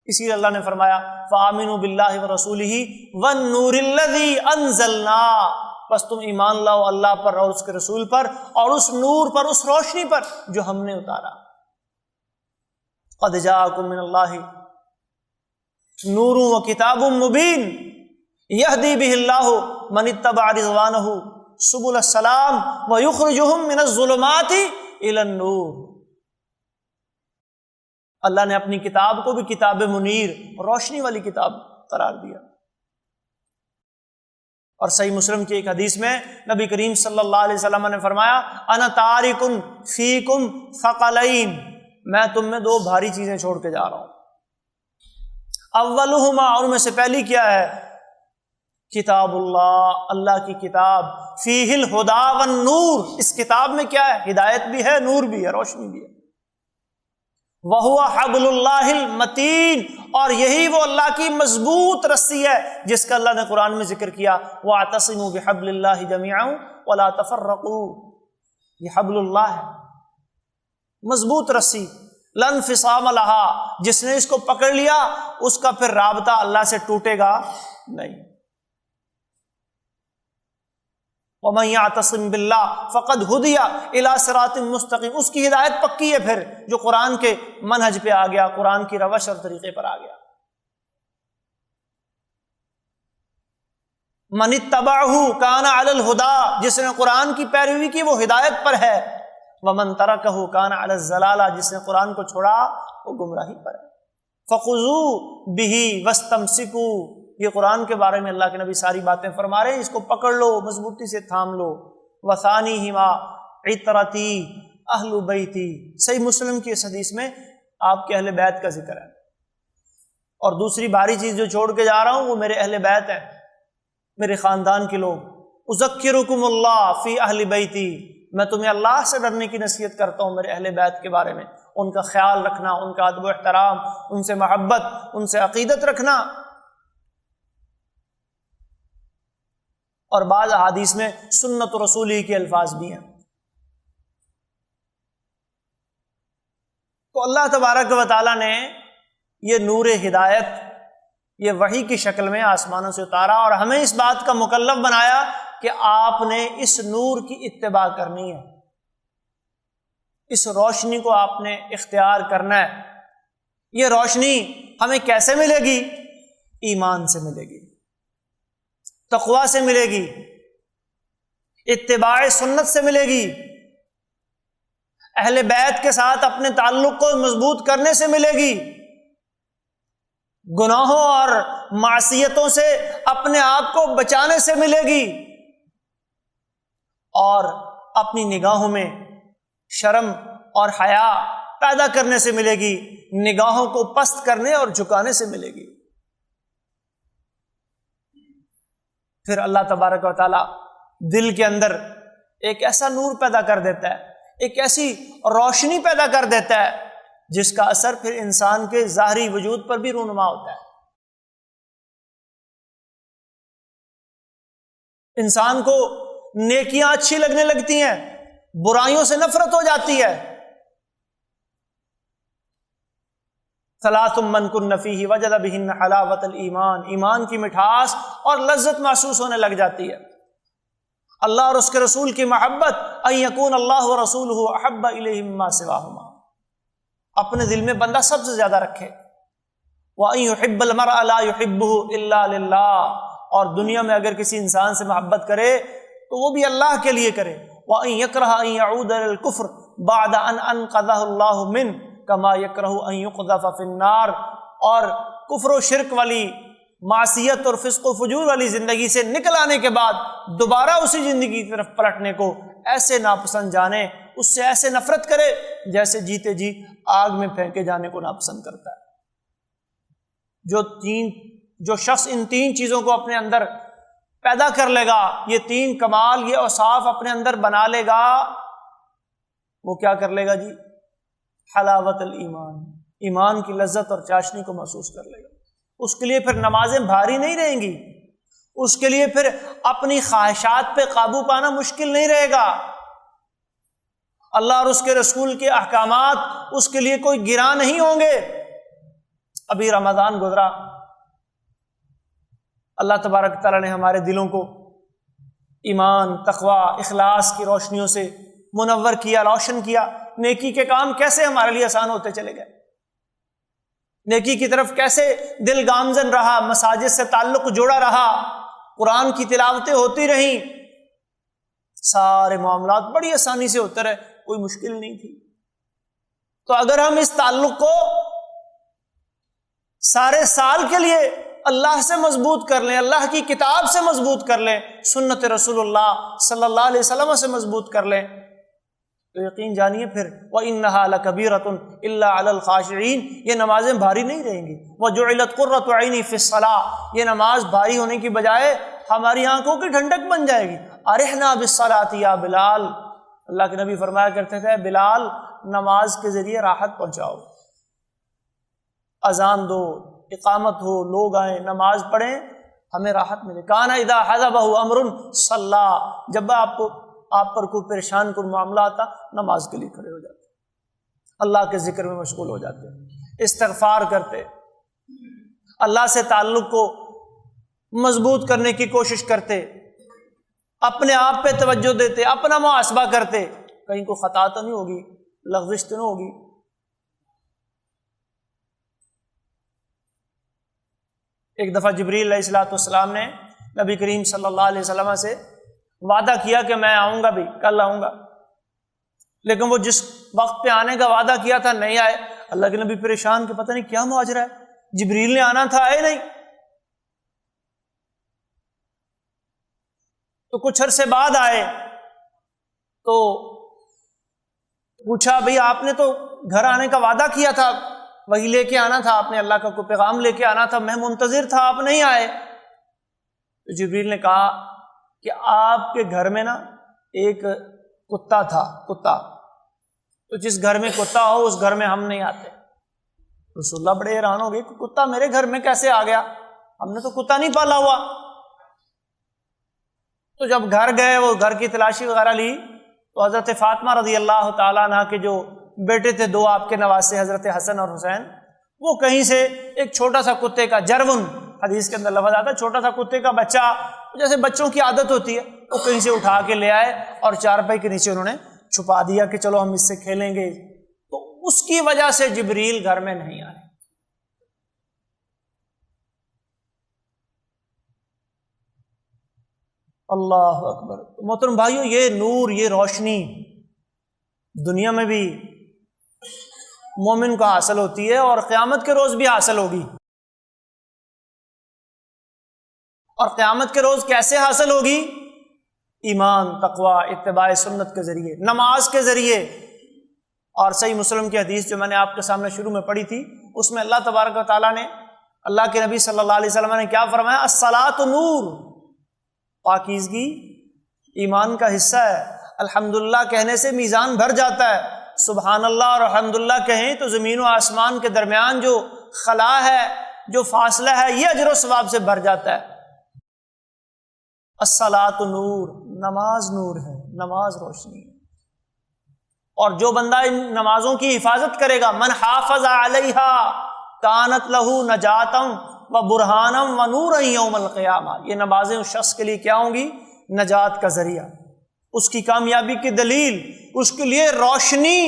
اسی لیے اللہ نے فرمایا فَآمِنُوا بِاللَّهِ وَرَسُولِهِ وَالنُّورِ الَّذِي أَنزَلْنَا، بس تم ایمان لاؤ اللہ پر اور اس کے رسول پر اور اس نور پر، اس روشنی پر جو ہم نے اتارا۔ قَدْ جَاءَكُم مِّنَ اللَّهِ نُورٌ وَكِتَابٌ مُّبِينٌ يَهْدِي بِهِ اللَّهُ مَنِ اتَّبَعَ رِضْوَانَهُ سُبُلَ السَّلَامِ وَيُخْرِجُهُم مِّنَ الظُّلُمَاتِ إِلَى النُّورِ۔ اللہ نے اپنی کتاب کو بھی کتاب منیر، روشنی والی کتاب قرار دیا۔ اور صحیح مسلم کی ایک حدیث میں نبی کریم صلی اللہ علیہ وسلم نے فرمایا انا تارک فیکم ثقلین، میں تم میں دو بھاری چیزیں چھوڑ کے جا رہا ہوں۔ اولہما، اور ان میں سے پہلی کیا ہے؟ کتاب اللہ، اللہ کی کتاب، فیہ الہدی والنور، اس کتاب میں کیا ہے؟ ہدایت بھی ہے، نور بھی ہے، روشنی بھی ہے۔ وَهُوَ حَبْلُ اللَّهِ الْمَتِينُ، اور یہی وہ اللہ کی مضبوط رسی ہے جس کا اللہ نے قرآن میں ذکر کیا وَاعْتَصِمُوا بِحَبْلِ اللَّهِ جَمِيعًا وَلَا تَفَرَّقُوا، یہ حبل اللہ ہے، مضبوط رسی، لا انفصام لها، جس نے اس کو پکڑ لیا اس کا پھر رابطہ اللہ سے ٹوٹے گا نہیں۔ وَمَن يَعْتَصِمْ بِاللَّهِ فَقَدْ هُدِيَ إِلَى صِرَاطٍ مُّسْتَقِيمٍ، اس کی ہدایت پکی ہے پھر جو قرآن کے منہج پہ آ گیا، قرآن کی روش اور طریقے پر آ گیا۔ مَنِ اتَّبَعَهُ كَانَ عَلَى الْهُدَى، جس نے قرآن کی پیروی کی وہ ہدایت پر ہے۔ وَمَن تَرَكَهُ كَانَ عَلَى الضَّلَالَةِ، جس نے قرآن کو چھوڑا وہ گمراہی پر ہے۔ فَخُذُوا بِهِ وَاسْتَمْسِكُوا، یہ قرآن کے بارے میں اللہ کے نبی ساری باتیں فرما رہے ہیں، اس کو پکڑ لو، مضبوطی سے تھام لو۔ وَثَانِيهِمَا عِطْرَتِي أَهْلُ بَيْتِي، صحیح مسلم کی اس حدیث میں آپ کے اہل بیت کا ذکر ہے، اور دوسری بھاری چیز جو چھوڑ کے جا رہا ہوں وہ میرے اہل بیت ہیں، میرے خاندان کے لوگ۔ اذکرکم اللہ فی اہل بیتی، میں تمہیں اللہ سے ڈرنے کی نصیحت کرتا ہوں میرے اہل بیت کے بارے میں، ان کا خیال رکھنا، ان کا ادب و احترام، ان سے محبت، ان سے عقیدت رکھنا۔ اور بعض احادیث میں سنت رسولی کے الفاظ بھی ہیں۔ تو اللہ تبارک و تعالیٰ نے یہ نور ہدایت یہ وحی کی شکل میں آسمانوں سے اتارا اور ہمیں اس بات کا مکلف بنایا کہ آپ نے اس نور کی اتباع کرنی ہے، اس روشنی کو آپ نے اختیار کرنا ہے۔ یہ روشنی ہمیں کیسے ملے گی؟ ایمان سے ملے گی، تقویٰ سے ملے گی، اتباع سنت سے ملے گی، اہل بیت کے ساتھ اپنے تعلق کو مضبوط کرنے سے ملے گی، گناہوں اور معصیتوں سے اپنے آپ کو بچانے سے ملے گی، اور اپنی نگاہوں میں شرم اور حیا پیدا کرنے سے ملے گی، نگاہوں کو پست کرنے اور جھکانے سے ملے گی۔ پھر اللہ تبارک و تعالی دل کے اندر ایک ایسا نور پیدا کر دیتا ہے، ایک ایسی روشنی پیدا کر دیتا ہے جس کا اثر پھر انسان کے ظاہری وجود پر بھی رونما ہوتا ہے۔ انسان کو نیکیاں اچھی لگنے لگتی ہیں، برائیوں سے نفرت ہو جاتی ہے۔ ثلاث من کن فیہ وجد بہن حلاوۃ الایمان، ایمان کی مٹھاس اور لذت محسوس ہونے لگ جاتی ہے۔ اللہ اور اس کے رسول کی محبت، ان یکون اللہ ورسولہ احب الیہ مما سواہما، اپنے دل میں بندہ سب سے زیادہ رکھے۔ وَأَن يُحِبَّ الْمَرْءَ لَا يُحِبُّهُ إِلَّا لِلَّهِ، اور دنیا میں اگر کسی انسان سے محبت کرے تو وہ بھی اللہ کے لیے کرے۔ وَأَن يَكْرَهَ أَن يَعُودَ لِلْكُفْرِ بَعْدَ أَنْ أَنْقَذَهُ اللَّهُ مِنْهُ كَمَا يَكْرَهُ أَن يُقْذَفَ فِي النَّارِ، اور کفر و شرک والی معصیت اور فسق و فجور والی زندگی سے نکل آنے کے بعد دوبارہ اسی زندگی کی طرف پلٹنے کو ایسے ناپسند جانے، اس سے ایسے نفرت کرے جیسے جیتے جی آگ میں پھینکے جانے کو ناپسند کرتا ہے۔ جو شخص ان تین چیزوں کو اپنے اندر پیدا کر لے گا، یہ تین کمال، یہ اوصاف اپنے اندر بنا لے گا، وہ کیا کر لے گا جی؟ حلاوت الایمان، ایمان کی لذت اور چاشنی کو محسوس کر لے گا۔ اس کے لیے پھر نمازیں بھاری نہیں رہیں گی، اس کے لیے پھر اپنی خواہشات پہ قابو پانا مشکل نہیں رہے گا، اللہ اور اس کے رسول کے احکامات اس کے لیے کوئی گراں نہیں ہوں گے۔ ابھی رمضان گزرا، اللہ تبارک تعالیٰ نے ہمارے دلوں کو ایمان، تقوی، اخلاص کی روشنیوں سے منور کیا، روشن کیا۔ نیکی کے کام کیسے ہمارے لیے آسان ہوتے چلے گئے، نیکی کی طرف کیسے دل گامزن رہا، مساجد سے تعلق جڑا رہا، قرآن کی تلاوتیں ہوتی رہیں، سارے معاملات بڑی آسانی سے ہوتے رہے، کوئی مشکل نہیں تھی۔ تو اگر ہم اس تعلق کو سارے سال کے لیے اللہ سے مضبوط کر لیں، اللہ کی کتاب سے مضبوط کر لیں، سنت رسول اللہ صلی اللہ علیہ وسلم سے مضبوط کر لیں، تو یقین جانیے پھر وَإِنَّهَا لَكَبِيرَةٌ إِلَّا عَلَى الْخَاشِعِينَ، یہ نمازیں بھاری نہیں رہیں گی۔ وَجُعِلَتْ قُرَّةُ عَيْنِي فِي الصَّلَاةِ، یہ نماز بھاری ہونے کی بجائے ہماری آنکھوں کی ٹھنڈک بن جائے گی۔ أَرِحْنَا بِالصَّلَاةِ يَا بِلال، اللہ کے نبی فرمایا کرتے تھے بلال نماز کے ذریعے راحت پہنچاؤ، اذان دو، اقامت ہو، لوگ آئیں، نماز پڑھیں، ہمیں راحت ملے۔ کان اذا حضبہ امر صلی، جب آپ پر کوئی پریشان کوئی معاملہ آتا نماز کے لیے کھڑے ہو جاتے، اللہ کے ذکر میں مشغول ہو جاتے، استغفار کرتے، اللہ سے تعلق کو مضبوط کرنے کی کوشش کرتے، اپنے آپ پہ توجہ دیتے، اپنا محاسبہ کرتے، کہیں کوئی خطا تو نہیں ہوگی، لغزش تو نہیں ہوگی۔ ایک دفعہ جبریل علیہ الصلوۃ والسلام نے نبی کریم صلی اللہ علیہ وسلم سے وعدہ کیا کہ میں آؤں گا بھی، کل آؤں گا، لیکن وہ جس وقت پہ آنے کا وعدہ کیا تھا نہیں آئے۔ اللہ کے نبی پریشان کہ پتہ نہیں کیا ماجرا ہے، جبریل نے آنا تھا آئے نہیں۔ تو کچھ عرصے بعد آئے تو پوچھا بھئی آپ نے تو گھر آنے کا وعدہ کیا تھا، وہی لے کے آنا تھا، آپ نے اللہ کا کوئی پیغام لے کے آنا تھا، میں منتظر تھا، آپ نہیں آئے۔ تو جبریل نے کہا کہ آپ کے گھر میں نا ایک کتا تھا، کتا، تو جس گھر میں کتا ہو اس گھر میں ہم نہیں آتے۔ رسول اللہ بڑے حیران ہو گئے کہ کتا میرے گھر میں کیسے آ گیا، ہم نے تو کتا نہیں پالا ہوا۔ تو جب گھر گئے، وہ گھر کی تلاشی وغیرہ لی، تو حضرت فاطمہ رضی اللہ تعالیٰ عنہ کے جو بیٹے تھے، دو آپ کے نواسے حضرت حسن اور حسین، وہ کہیں سے ایک چھوٹا سا کتے کا جرون، حدیث کے اندر لفظ آتا ہے چھوٹا سا کتے کا بچہ، جیسے بچوں کی عادت ہوتی ہے، وہ کہیں سے اٹھا کے لے آئے اور چارپائی کے نیچے انہوں نے چھپا دیا کہ چلو ہم اس سے کھیلیں گے۔ تو اس کی وجہ سے جبریل گھر میں نہیں آئے۔ اللہ اکبر۔ محترم بھائیو، یہ نور، یہ روشنی دنیا میں بھی مومن کو حاصل ہوتی ہے اور قیامت کے روز بھی حاصل ہوگی۔ اور قیامت کے روز کیسے حاصل ہوگی؟ ایمان، تقوی، اتباع سنت کے ذریعے، نماز کے ذریعے۔ اور صحیح مسلم کی حدیث جو میں نے آپ کے سامنے شروع میں پڑھی تھی، اس میں اللہ تبارک و تعالیٰ نے، اللہ کے نبی صلی اللہ علیہ وسلم نے کیا فرمایا؟ الصلاۃ نور، پاکیزگی ایمان کا حصہ ہے۔ الحمدللہ کہنے سے میزان بھر جاتا ہے، سبحان اللہ اور الحمدللہ کہیں تو زمین و آسمان کے درمیان جو خلا ہے، جو فاصلہ ہے، یہ اجر و ثواب سے بھر جاتا ہے۔ الصلاۃ نور، نماز نور ہے، نماز روشنی ہے۔ اور جو بندہ ان نمازوں کی حفاظت کرے گا، من حافظ علیہا کانت لہ نجاتم و برہانم و نورا یوم القیامہ، یہ نمازیں اس شخص کے لیے کیا ہوں گی؟ نجات کا ذریعہ، اس کی کامیابی کی دلیل، اس کے لیے روشنی۔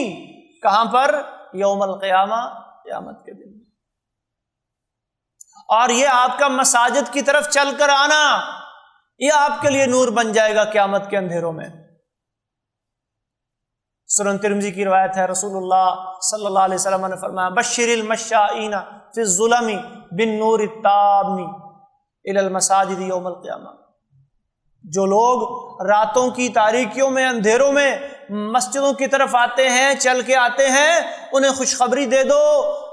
کہاں پر؟ یوم القیامہ، قیامت کے دن۔ اور یہ آپ کا مساجد کی طرف چل کر آنا، یہ آپ کے لیے نور بن جائے گا قیامت کے اندھیروں میں۔ سنن ترمذی کی روایت ہے، رسول اللہ صلی اللہ علیہ وسلم نے فرمایا، بشر المشائین فی الظلم بالنور التام الی المساجد یوم القیامہ، جو لوگ راتوں کی تاریکیوں میں، اندھیروں میں مسجدوں کی طرف آتے ہیں، چل کے آتے ہیں، انہیں خوشخبری دے دو،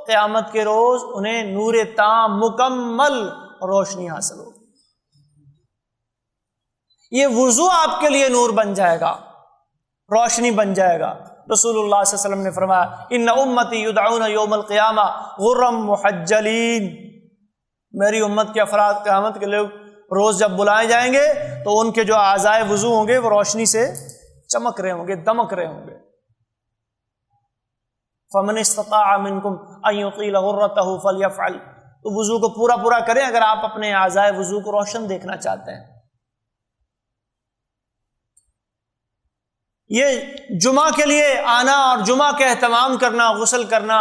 قیامت کے روز انہیں نور تام، مکمل روشنی حاصل ہوگی۔ یہ وضو آپ کے لیے نور بن جائے گا، روشنی بن جائے گا۔ رسول اللہ صلی اللہ علیہ وسلم نے فرمایا، ان امتی یدعون یوم القیامہ غرم محجلین، میری امت کے افراد قیامت کے لوگ روز جب بلائے جائیں گے تو ان کے جو اعضائے وضو ہوں گے وہ روشنی سے چمک رہے ہوں گے، دمک رہے ہوں گے۔ فمن استطاع منکم ان یطیل غرتہ فلیفعل، تو وضو کو پورا پورا کریں اگر آپ اپنے اعضائے وضو کو روشن دیکھنا چاہتے ہیں۔ یہ جمعہ کے لیے آنا اور جمعہ کا اہتمام کرنا، غسل کرنا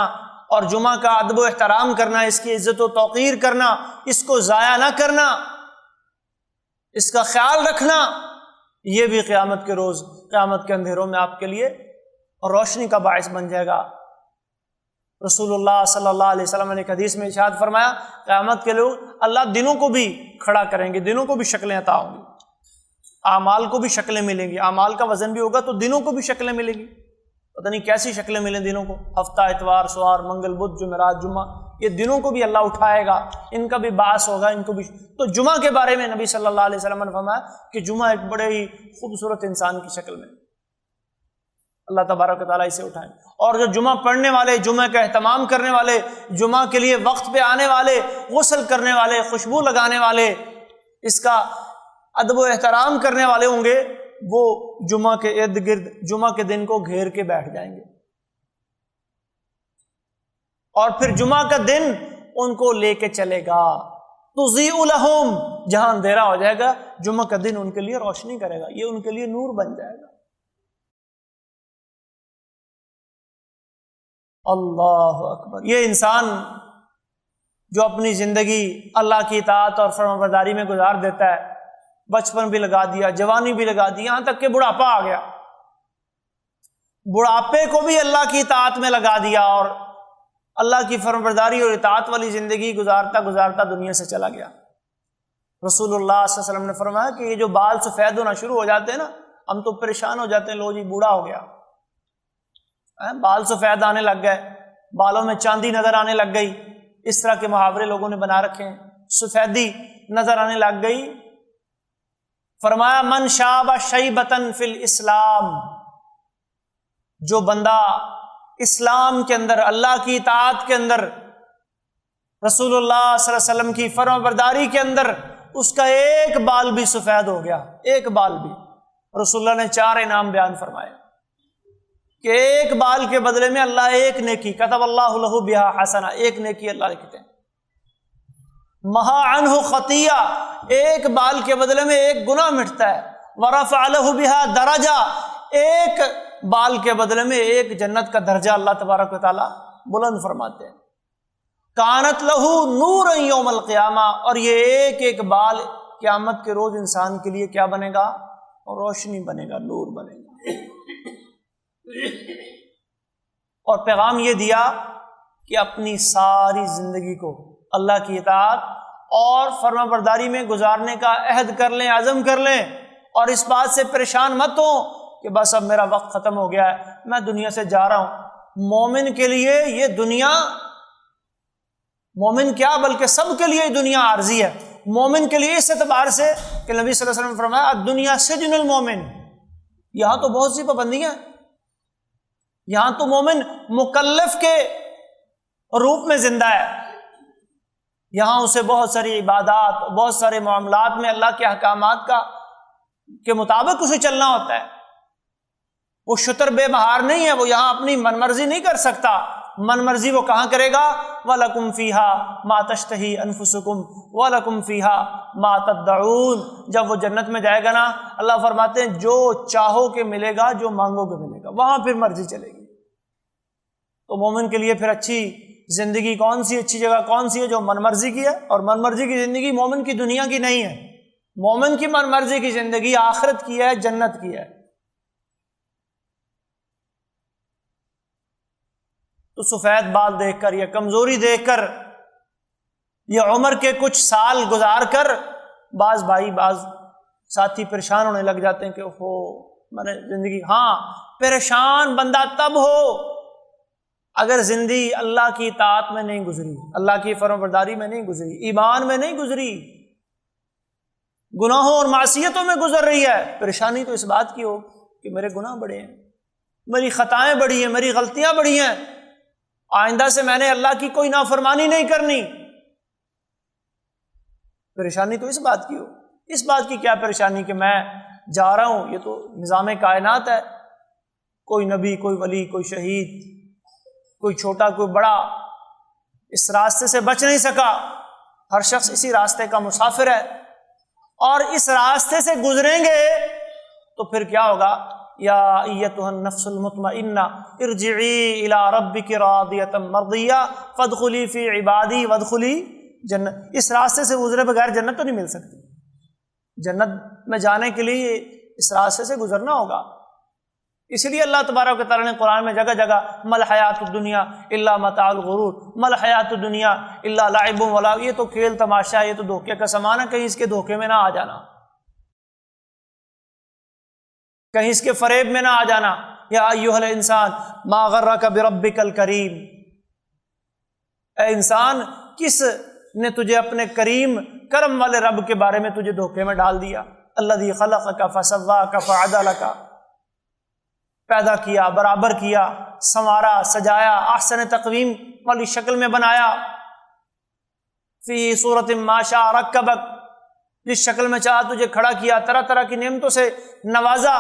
اور جمعہ کا ادب و احترام کرنا، اس کی عزت و توقیر کرنا، اس کو ضائع نہ کرنا، اس کا خیال رکھنا، یہ بھی قیامت کے روز، قیامت کے اندھیروں میں آپ کے لیے روشنی کا باعث بن جائے گا۔ رسول اللہ صلی اللہ علیہ وسلم نے ایک حدیث میں ارشاد فرمایا، قیامت کے لوگ اللہ دنوں کو بھی کھڑا کریں گے، دنوں کو بھی شکلیں عطا ہوں گی، اعمال کو بھی شکلیں ملیں گی، اعمال کا وزن بھی ہوگا تو دنوں کو بھی شکلیں ملیں گی۔ پتہ نہیں کیسی شکلیں ملیں دنوں کو، ہفتہ، اتوار، سوار، منگل، بدھ، جمعرات، جمعہ، یہ دنوں کو بھی اللہ اٹھائے گا، ان کا بھی باعث ہوگا، ان کو بھی۔ تو جمعہ کے بارے میں نبی صلی اللہ علیہ وسلم نے فرمایا کہ جمعہ ایک بڑے ہی خوبصورت انسان کی شکل میں، اللہ تبارک و تعالیٰ اسے اٹھائیں۔ اور جو جمعہ پڑھنے والے، جمعہ کا اہتمام کرنے والے، جمعہ کے لیے وقت پہ آنے والے، غسل کرنے والے، خوشبو لگانے والے، اس کا ادب و احترام کرنے والے ہوں گے، وہ جمعہ کے ارد گرد جمعہ کے دن کو گھیر کے بیٹھ جائیں گے، اور پھر جمعہ کا دن ان کو لے کے چلے گا، تضیء لہم، جہاں اندھیرا ہو جائے گا جمعہ کا دن ان کے لیے روشنی کرے گا، یہ ان کے لیے نور بن جائے گا۔ اللہ اکبر۔ یہ انسان جو اپنی زندگی اللہ کی اطاعت اور فرمانبرداری میں گزار دیتا ہے، بچپن بھی لگا دیا، جوانی بھی لگا دی، یہاں تک کہ بڑھاپا آ گیا، بڑھاپے کو بھی اللہ کی اطاعت میں لگا دیا اور اللہ کی فرمانبرداری اور اطاعت والی زندگی گزارتا گزارتا دنیا سے چلا گیا۔ رسول اللہ صلی اللہ علیہ وسلم نے فرمایا کہ یہ جو بال سفید ہونا شروع ہو جاتے ہیں نا، ہم تو پریشان ہو جاتے ہیں، لو جی بوڑھا ہو گیا، بال سفید آنے لگ گئے، بالوں میں چاندی نظر آنے لگ گئی، اس طرح کے محاورے لوگوں نے بنا رکھے ہیں، سفیدی نظر آنے لگ گئی۔ فرمایا من شاب شیبتن فی الاسلام، جو بندہ اسلام کے اندر، اللہ کی اطاعت کے اندر، رسول اللہ صلی اللہ علیہ وسلم کی فرمانبرداری کے اندر اس کا ایک بال بھی سفید ہو گیا، ایک بال بھی، رسول اللہ نے 4 انعام بیان فرمائے کہ ایک بال کے بدلے میں اللہ ایک نیکی، کتب اللہ لہ بہا حسنہ، ایک نیکی اللہ لکھتے ہیں۔ محا عنہ خطیہ، ایک بال کے بدلے میں ایک گناہ مٹتا ہے۔ ورفع لہ بہا درجہ، ایک بال کے بدلے میں ایک جنت کا درجہ اللہ تبارک و تعالی بلند فرماتے ہیں۔ کانت لہ نور یوم القیامہ، اور یہ ایک ایک بال قیامت کے روز انسان کے لیے کیا بنے گا؟ روشنی بنے گا، نور بنے گا۔ اور پیغام یہ دیا کہ اپنی ساری زندگی کو اللہ کی اطاعت اور فرما برداری میں گزارنے کا عہد کر لیں، عزم کر لیں، اور اس بات سے پریشان مت ہو کہ بس اب میرا وقت ختم ہو گیا ہے، میں دنیا سے جا رہا ہوں۔ مومن کے لیے یہ دنیا، مومن کیا بلکہ سب کے لیے دنیا عارضی ہے۔ مومن کے لیے اس اعتبار سے کہ نبی صلی اللہ علیہ وسلم نے فرمایا الدنیا سجن المومن، یہاں تو بہت سی پابندیاں ہیں، یہاں تو مومن مکلف کے روپ میں زندہ ہے، یہاں اسے بہت ساری عبادات، بہت سارے معاملات میں اللہ کے احکامات کے مطابق اسے چلنا ہوتا ہے۔ وہ شتر بے بہار نہیں ہے، وہ یہاں اپنی من مرضی نہیں کر سکتا۔ من مرضی وہ کہاں کرے گا؟ وَلَكُمْ فِيهَا مَا تَشْتَهِي أَنفُسُكُمْ وَلَكُمْ فِيهَا مَا تَدَّعُونَ۔ جب وہ جنت میں جائے گا نا، اللہ فرماتے ہیں جو چاہو کہ ملے گا، جو مانگو کہ ملے گا، وہاں پھر مرضی چلے گی۔ تو مومن کے لیے پھر اچھی زندگی کون سی، اچھی جگہ کون سی ہے؟ جو من مرضی کی ہے، اور من مرضی کی زندگی مومن کی دنیا کی نہیں ہے۔ مومن کی من مرضی کی زندگی آخرت کی ہے، جنت کی ہے۔ تو سفید بال دیکھ کر یا کمزوری دیکھ کر یا عمر کے کچھ سال گزار کر بعض بھائی، بعض ساتھی پریشان ہونے لگ جاتے ہیں کہ اوہو میں نے زندگی، ہاں پریشان بندہ تب ہو اگر زندگی اللہ کی اطاعت میں نہیں گزری، اللہ کی فرمانبرداری میں نہیں گزری، ایمان میں نہیں گزری، گناہوں اور معصیتوں میں گزر رہی ہے۔ پریشانی تو اس بات کی ہو کہ میرے گناہ بڑے ہیں، میری خطائیں بڑی ہیں، میری غلطیاں بڑی ہیں، آئندہ سے میں نے اللہ کی کوئی نافرمانی نہیں کرنی۔ پریشانی تو اس بات کی ہو۔ اس بات کی کیا پریشانی کہ میں جا رہا ہوں، یہ تو نظام کائنات ہے، کوئی نبی، کوئی ولی، کوئی شہید، کوئی چھوٹا، کوئی بڑا اس راستے سے بچ نہیں سکا، ہر شخص اسی راستے کا مسافر ہے، اور اس راستے سے گزریں گے تو پھر کیا ہوگا؟ یا ایتھا النفس المطمئنہ ارجعی الی ربک راضیۃ مرضیہ فادخلی فی عبادی وادخلی جنت۔ اس راستے سے گزرے بغیر جنت تو نہیں مل سکتی۔ جنت میں جانے کے لیے اس راستے سے گزرنا ہوگا۔ اس لیے اللہ تبارک و تعالیٰ نے قرآن میں جگہ جگہ مل حیات الدنیا الا متاع الغرور، مل حیات الدنیا الا لعب ولا، یہ تو کھیل تماشا، یہ تو دھوکے کا سامان ہے، کہیں اس کے دھوکے میں نہ آ جانا، کہیں اس کے فریب میں نہ آ جانا۔ یا ایھا الانسان ما غرک بربک الکریم، اے انسان کس نے تجھے اپنے کریم کرم والے رب کے بارے میں تجھے دھوکے میں ڈال دیا؟ الذی خلقک فسواک فعدلک، پیدا کیا، برابر کیا، سنوارا، سجایا، احسن تقویم والی شکل میں بنایا، فی صورت ما شاء رکبک، جس شکل میں چاہا تجھے کھڑا کیا، طرح طرح کی نعمتوں سے نوازا،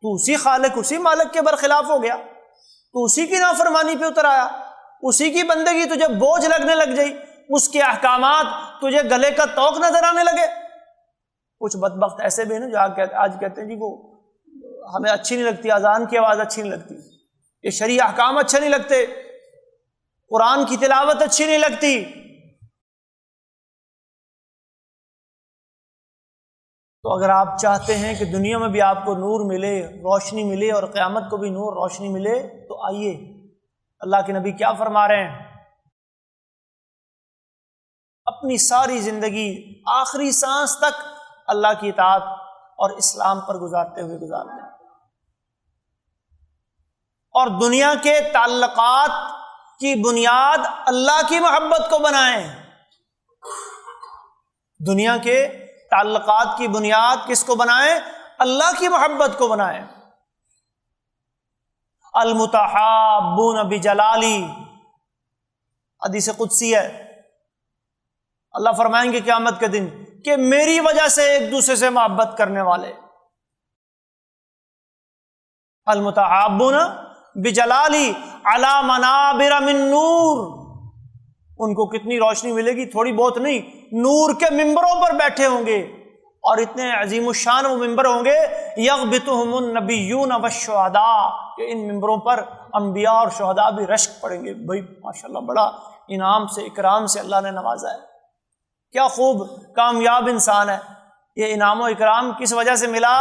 تو اسی خالق، اسی مالک کے برخلاف ہو گیا، تو اسی کی نافرمانی پہ اتر آیا، اسی کی بندگی تجھے بوجھ لگنے لگ گئی، اس کے احکامات تجھے گلے کا توق نظر آنے لگے۔ کچھ بدبخت ایسے بھی ہیں نا جو آج کہتے ہیں جی وہ ہمیں اچھی نہیں لگتی، اذان کی آواز اچھی نہیں لگتی، یہ شرعی احکام اچھے نہیں لگتے، قرآن کی تلاوت اچھی نہیں لگتی۔ تو اگر آپ چاہتے ہیں کہ دنیا میں بھی آپ کو نور ملے، روشنی ملے، اور قیامت کو بھی نور روشنی ملے، تو آئیے اللہ کے نبی کیا فرما رہے ہیں؟ اپنی ساری زندگی آخری سانس تک اللہ کی اطاعت اور اسلام پر گزارتے ہوئے گزارتے ہیں، اور دنیا کے تعلقات کی بنیاد اللہ کی محبت کو بنائیں۔ دنیا کے تعلقات کی بنیاد کس کو بنائیں؟ اللہ کی محبت کو بنائیں۔ المتحابون بجلالی، حدیث قدسی ہے، اللہ فرمائیں گے قیامت کے دن کہ میری وجہ سے ایک دوسرے سے محبت کرنے والے، المتحابون بجلالی علی منابر من نور، ان کو کتنی روشنی ملے گی، تھوڑی بہت نہیں، نور کے ممبروں پر بیٹھے ہوں گے، اور اتنے عظیم الشان وہ ممبر ہوں گے، یغبطہم النبیون والشہداء، کہ ان ممبروں پر انبیاء اور شہداء بھی رشک پڑیں گے۔ بھائی ماشاءاللہ بڑا انعام سے اکرام سے اللہ نے نوازا ہے، کیا خوب کامیاب انسان ہے۔ یہ انعام و اکرام کس وجہ سے ملا؟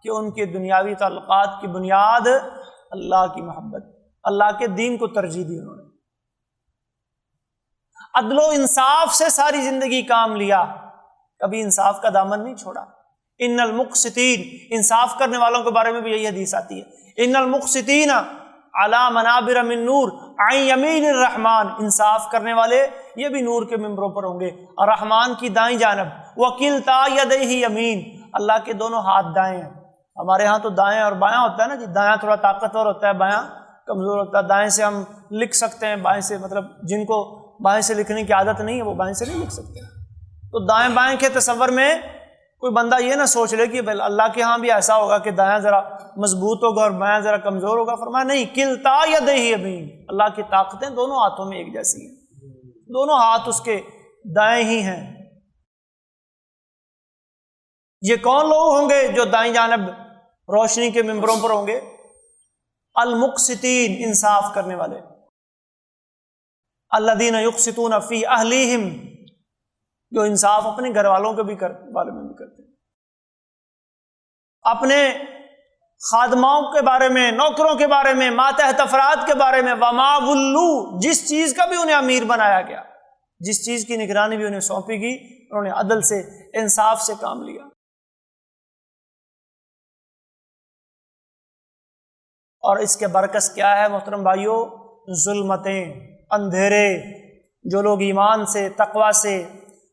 کہ ان کے دنیاوی تعلقات کی بنیاد اللہ کی محبت، اللہ کے دین کو ترجیح دی انہوں نے، عدل و انصاف سے ساری زندگی کام لیا، کبھی انصاف کا دامن نہیں چھوڑا۔ ان المقسطین، انصاف کرنے والوں کے بارے میں بھی یہی حدیث آتی ہے، ان المقسطین علی منابر من نور عن یمین الرحمن، انصاف کرنے والے یہ بھی نور کے ممبروں پر ہوں گے، اور رحمان کی دائیں جانب، وکلتا یدیہ یمین، اللہ کے دونوں ہاتھ دائیں ہیں۔ ہمارے ہاں تو دائیں اور بایاں ہوتا ہے نا جی، دایاں تھوڑا طاقتور ہوتا ہے، بایاں کمزور ہوتا ہے۔ دائیں سے ہم لکھ سکتے ہیں، بائیں سے مطلب جن کو بائیں سے لکھنے کی عادت نہیں ہے وہ بائیں سے نہیں لکھ سکتے۔ تو دائیں بائیں کے تصور میں کوئی بندہ یہ نہ سوچ لے کہ اللہ کے ہاں بھی ایسا ہوگا کہ دایاں ذرا مضبوط ہوگا اور بایاں ذرا کمزور ہوگا۔ فرمایا نہیں، کلتا یدیہ یمین، اللہ کی طاقتیں دونوں ہاتھوں میں ایک جیسی ہیں، دونوں ہاتھ اس کے دائیں ہی ہیں۔ یہ کون لوگ ہوں گے جو دائیں جانب روشنی کے ممبروں پر ہوں گے؟ المقسطین، انصاف کرنے والے، الذین یقسطون فی اہلیہم، جو انصاف اپنے گھر والوں کے بھی بارے میں بھی کرتے ہیں، اپنے خادماؤں کے بارے میں، نوکروں کے بارے میں، ماتحت افراد کے بارے میں، وما ولو، جس چیز کا بھی انہیں امیر بنایا گیا، جس چیز کی نگرانی بھی انہیں سونپی گئی، انہوں نے عدل سے، انصاف سے کام لیا۔ اور اس کے برعکس کیا ہے محترم بھائیوں؟ ظلمتیں، اندھیرے۔ جو لوگ ایمان سے، تقوی سے،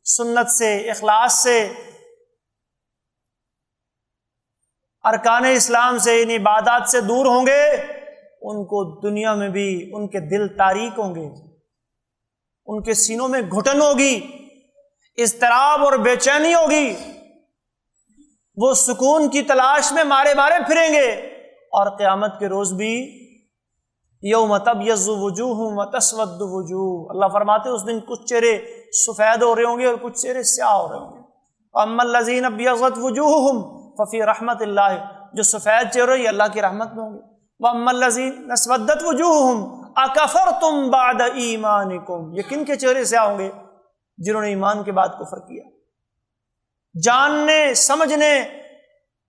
سنت سے، اخلاص سے، ارکان اسلام سے، ان عبادات سے دور ہوں گے، ان کو دنیا میں بھی ان کے دل تاریک ہوں گے، ان کے سینوں میں گھٹن ہوگی، اضطراب اور بے چینی ہوگی، وہ سکون کی تلاش میں مارے مارے پھریں گے۔ اور قیامت کے روز بھی یوم تبیض وجوہ وتسود وجوہ، اللہ فرماتے ہیں اس دن کچھ چہرے سفید ہو رہے ہوں گے اور کچھ چہرے سیاہ ہو رہے ہوں گے۔ اما الذین ابیضت وجوہہم ففی رحمت اللہ، جو سفید چہرے یہ اللہ کی رحمت میں ہوں گے۔ واما الذین اسودت وجوہہم اکفرتم بعد ایمانکم، یہ کن کے چہرے سیاہ ہوں گے؟ جنہوں نے ایمان کے بعد کفر کیا، جاننے سمجھنے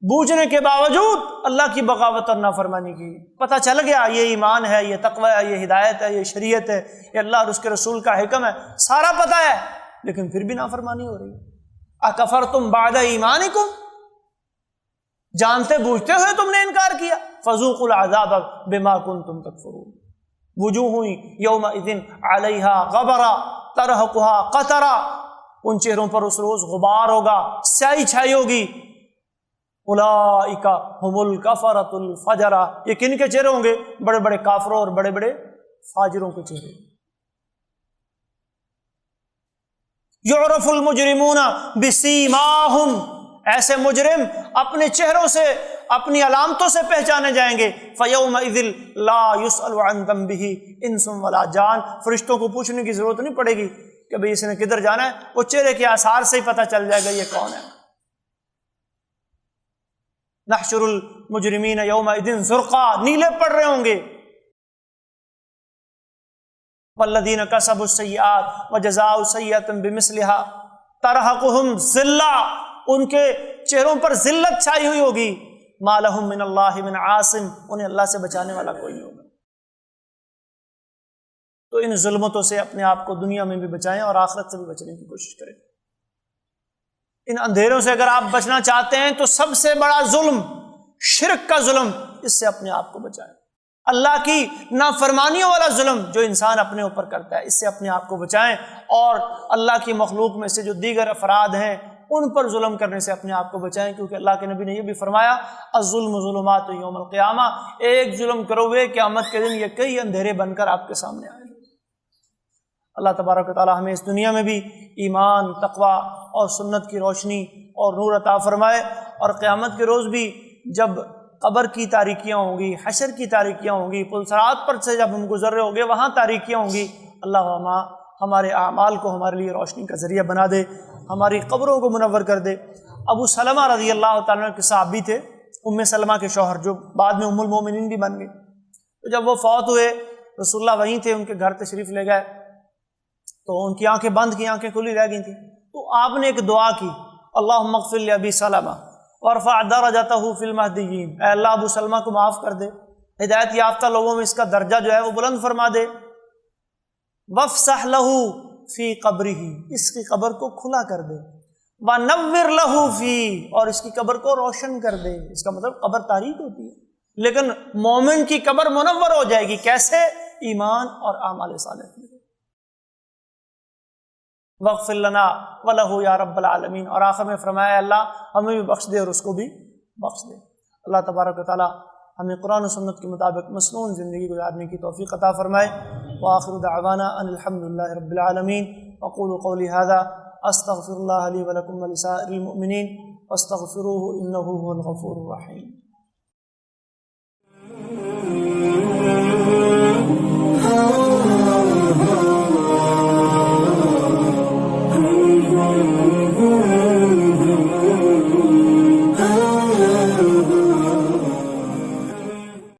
بوجھنے کے باوجود اللہ کی بغاوت اور نافرمانی کی۔ پتہ چل گیا یہ ایمان ہے، یہ تقوی ہے، یہ ہدایت ہے، یہ شریعت ہے، یہ اللہ اور اس کے رسول کا حکم ہے، سارا پتہ ہے، لیکن پھر بھی نافرمانی ہو رہی ہے۔ اکفرتم بعد ایمانکم، جانتے بوجھتے ہوئے تم نے انکار کیا۔ فذوقوا العذاب بما کنتم تکفرون، وجوہ یومئذ علیہا غبرا ترہقہا قطرا، ان چہروں پر اس روز غبار ہوگا، سیاہی چھائی ہوگی۔ اولئک ھم الکفرۃ الفجرہ، یہ کن کے چہرے ہوں گے؟ بڑے بڑے کافروں اور بڑے بڑے فاجروں کے چہرے۔ یعرف المجرمون بسیماہم، ایسے مجرم اپنے چہروں سے، اپنی علامتوں سے پہچانے جائیں گے۔ فیومئذ لا یسأل عن ذنبہ انس ولا جان، فرشتوں کو پوچھنے کی ضرورت نہیں پڑے گی کہ بھئی اس نے کدھر جانا ہے، وہ چہرے کے آثار سے ہی پتہ چل جائے گا یہ کون ہے۔ نحشر المجرمین یومئذ زرقا، نیلے پڑ رہے ہوں گے۔ والذین کسبوا السیئات وجزاء سیئۃ بمثلھا ترہقہم ذلہ، ان کے چہروں پر ذلت چھائی ہوئی ہوگی۔ ما لہم من اللہ من عاصم، انہیں اللہ سے بچانے والا کوئی نہیں ہوگا۔ تو ان ظلمتوں سے اپنے آپ کو دنیا میں بھی بچائیں اور آخرت سے بھی بچنے کی کوشش کریں۔ ان اندھیروں سے اگر آپ بچنا چاہتے ہیں تو سب سے بڑا ظلم شرک کا ظلم، اس سے اپنے آپ کو بچائیں۔ اللہ کی نافرمانیوں والا ظلم جو انسان اپنے اوپر کرتا ہے، اس سے اپنے آپ کو بچائیں، اور اللہ کی مخلوق میں سے جو دیگر افراد ہیں ان پر ظلم کرنے سے اپنے آپ کو بچائیں، کیونکہ اللہ کے نبی نے یہ بھی فرمایا الظلم ظلمات یوم القیامہ، ایک ظلم کرو گے قیامت کے دن یہ کئی اندھیرے بن کر آپ کے سامنے آئیں گے۔ اللہ تبارک و تعالی ہمیں اس دنیا میں بھی ایمان، تقوی اور سنت کی روشنی اور نور عطا فرمائے، اور قیامت کے روز بھی جب قبر کی تاریکیاں ہوں گی، حشر کی تاریکیاں ہوں گی، پل صراط پر سے جب ہم گزر رہے ہوں گے وہاں تاریکیاں ہوں گی، اللہ ہمارے اعمال کو ہمارے لیے روشنی کا ذریعہ بنا دے، ہماری قبروں کو منور کر دے۔ ابو سلمہ رضی اللہ تعالیٰ عنہ کے صحابی تھے، ام سلمہ کے شوہر، جو بعد میں ام المومنین بھی بن گئے۔ تو جب وہ فوت ہوئے، رسول اللہ وہیں تھے، ان کے گھر تشریف لے گئے، تو ان کی آنکھیں بند کی، آنکھیں کھلی رہ گئی تھیں، تو آپ نے ایک دعا کی، اللہم اغفر لأبی سلمہ وارفع درجتہ فی المہدیین، اے اللہ ابو سلمہ کو معاف کر دے، ہدایت یافتہ لوگوں میں اس کا درجہ جو ہے وہ بلند فرما دے، وافسح لہ فی قبرہ، اس کی قبر کو کھلا کر دے، وَنَوِّرْ لَهُ فِيهِ، اور اس کی قبر کو روشن کر دے۔ اس کا مطلب قبر تاریک ہوتی ہے، لیکن مومن کی قبر منور ہو جائے گی، کیسے؟ ایمان اور اعمال صالح کی۔ وَاغْفِرْ لَنَا وَلَهُ یا رب العالمین، اور آخر میں فرمایا اللہ ہمیں بھی بخش دے اور اس کو بھی بخش دے۔ اللہ تبارک و تعالی ہمیں قرآن و سنت کے مطابق مسنون زندگی گزارنے کی توفیق عطا فرمائے۔ وآخر دعوانا ان الحمد للہ رب العالمین، اقول قولی ھذا استغفر اللہ لی ولکم ولسائر المؤمنین واستغفروہ انہ هو الغفور الرحیم۔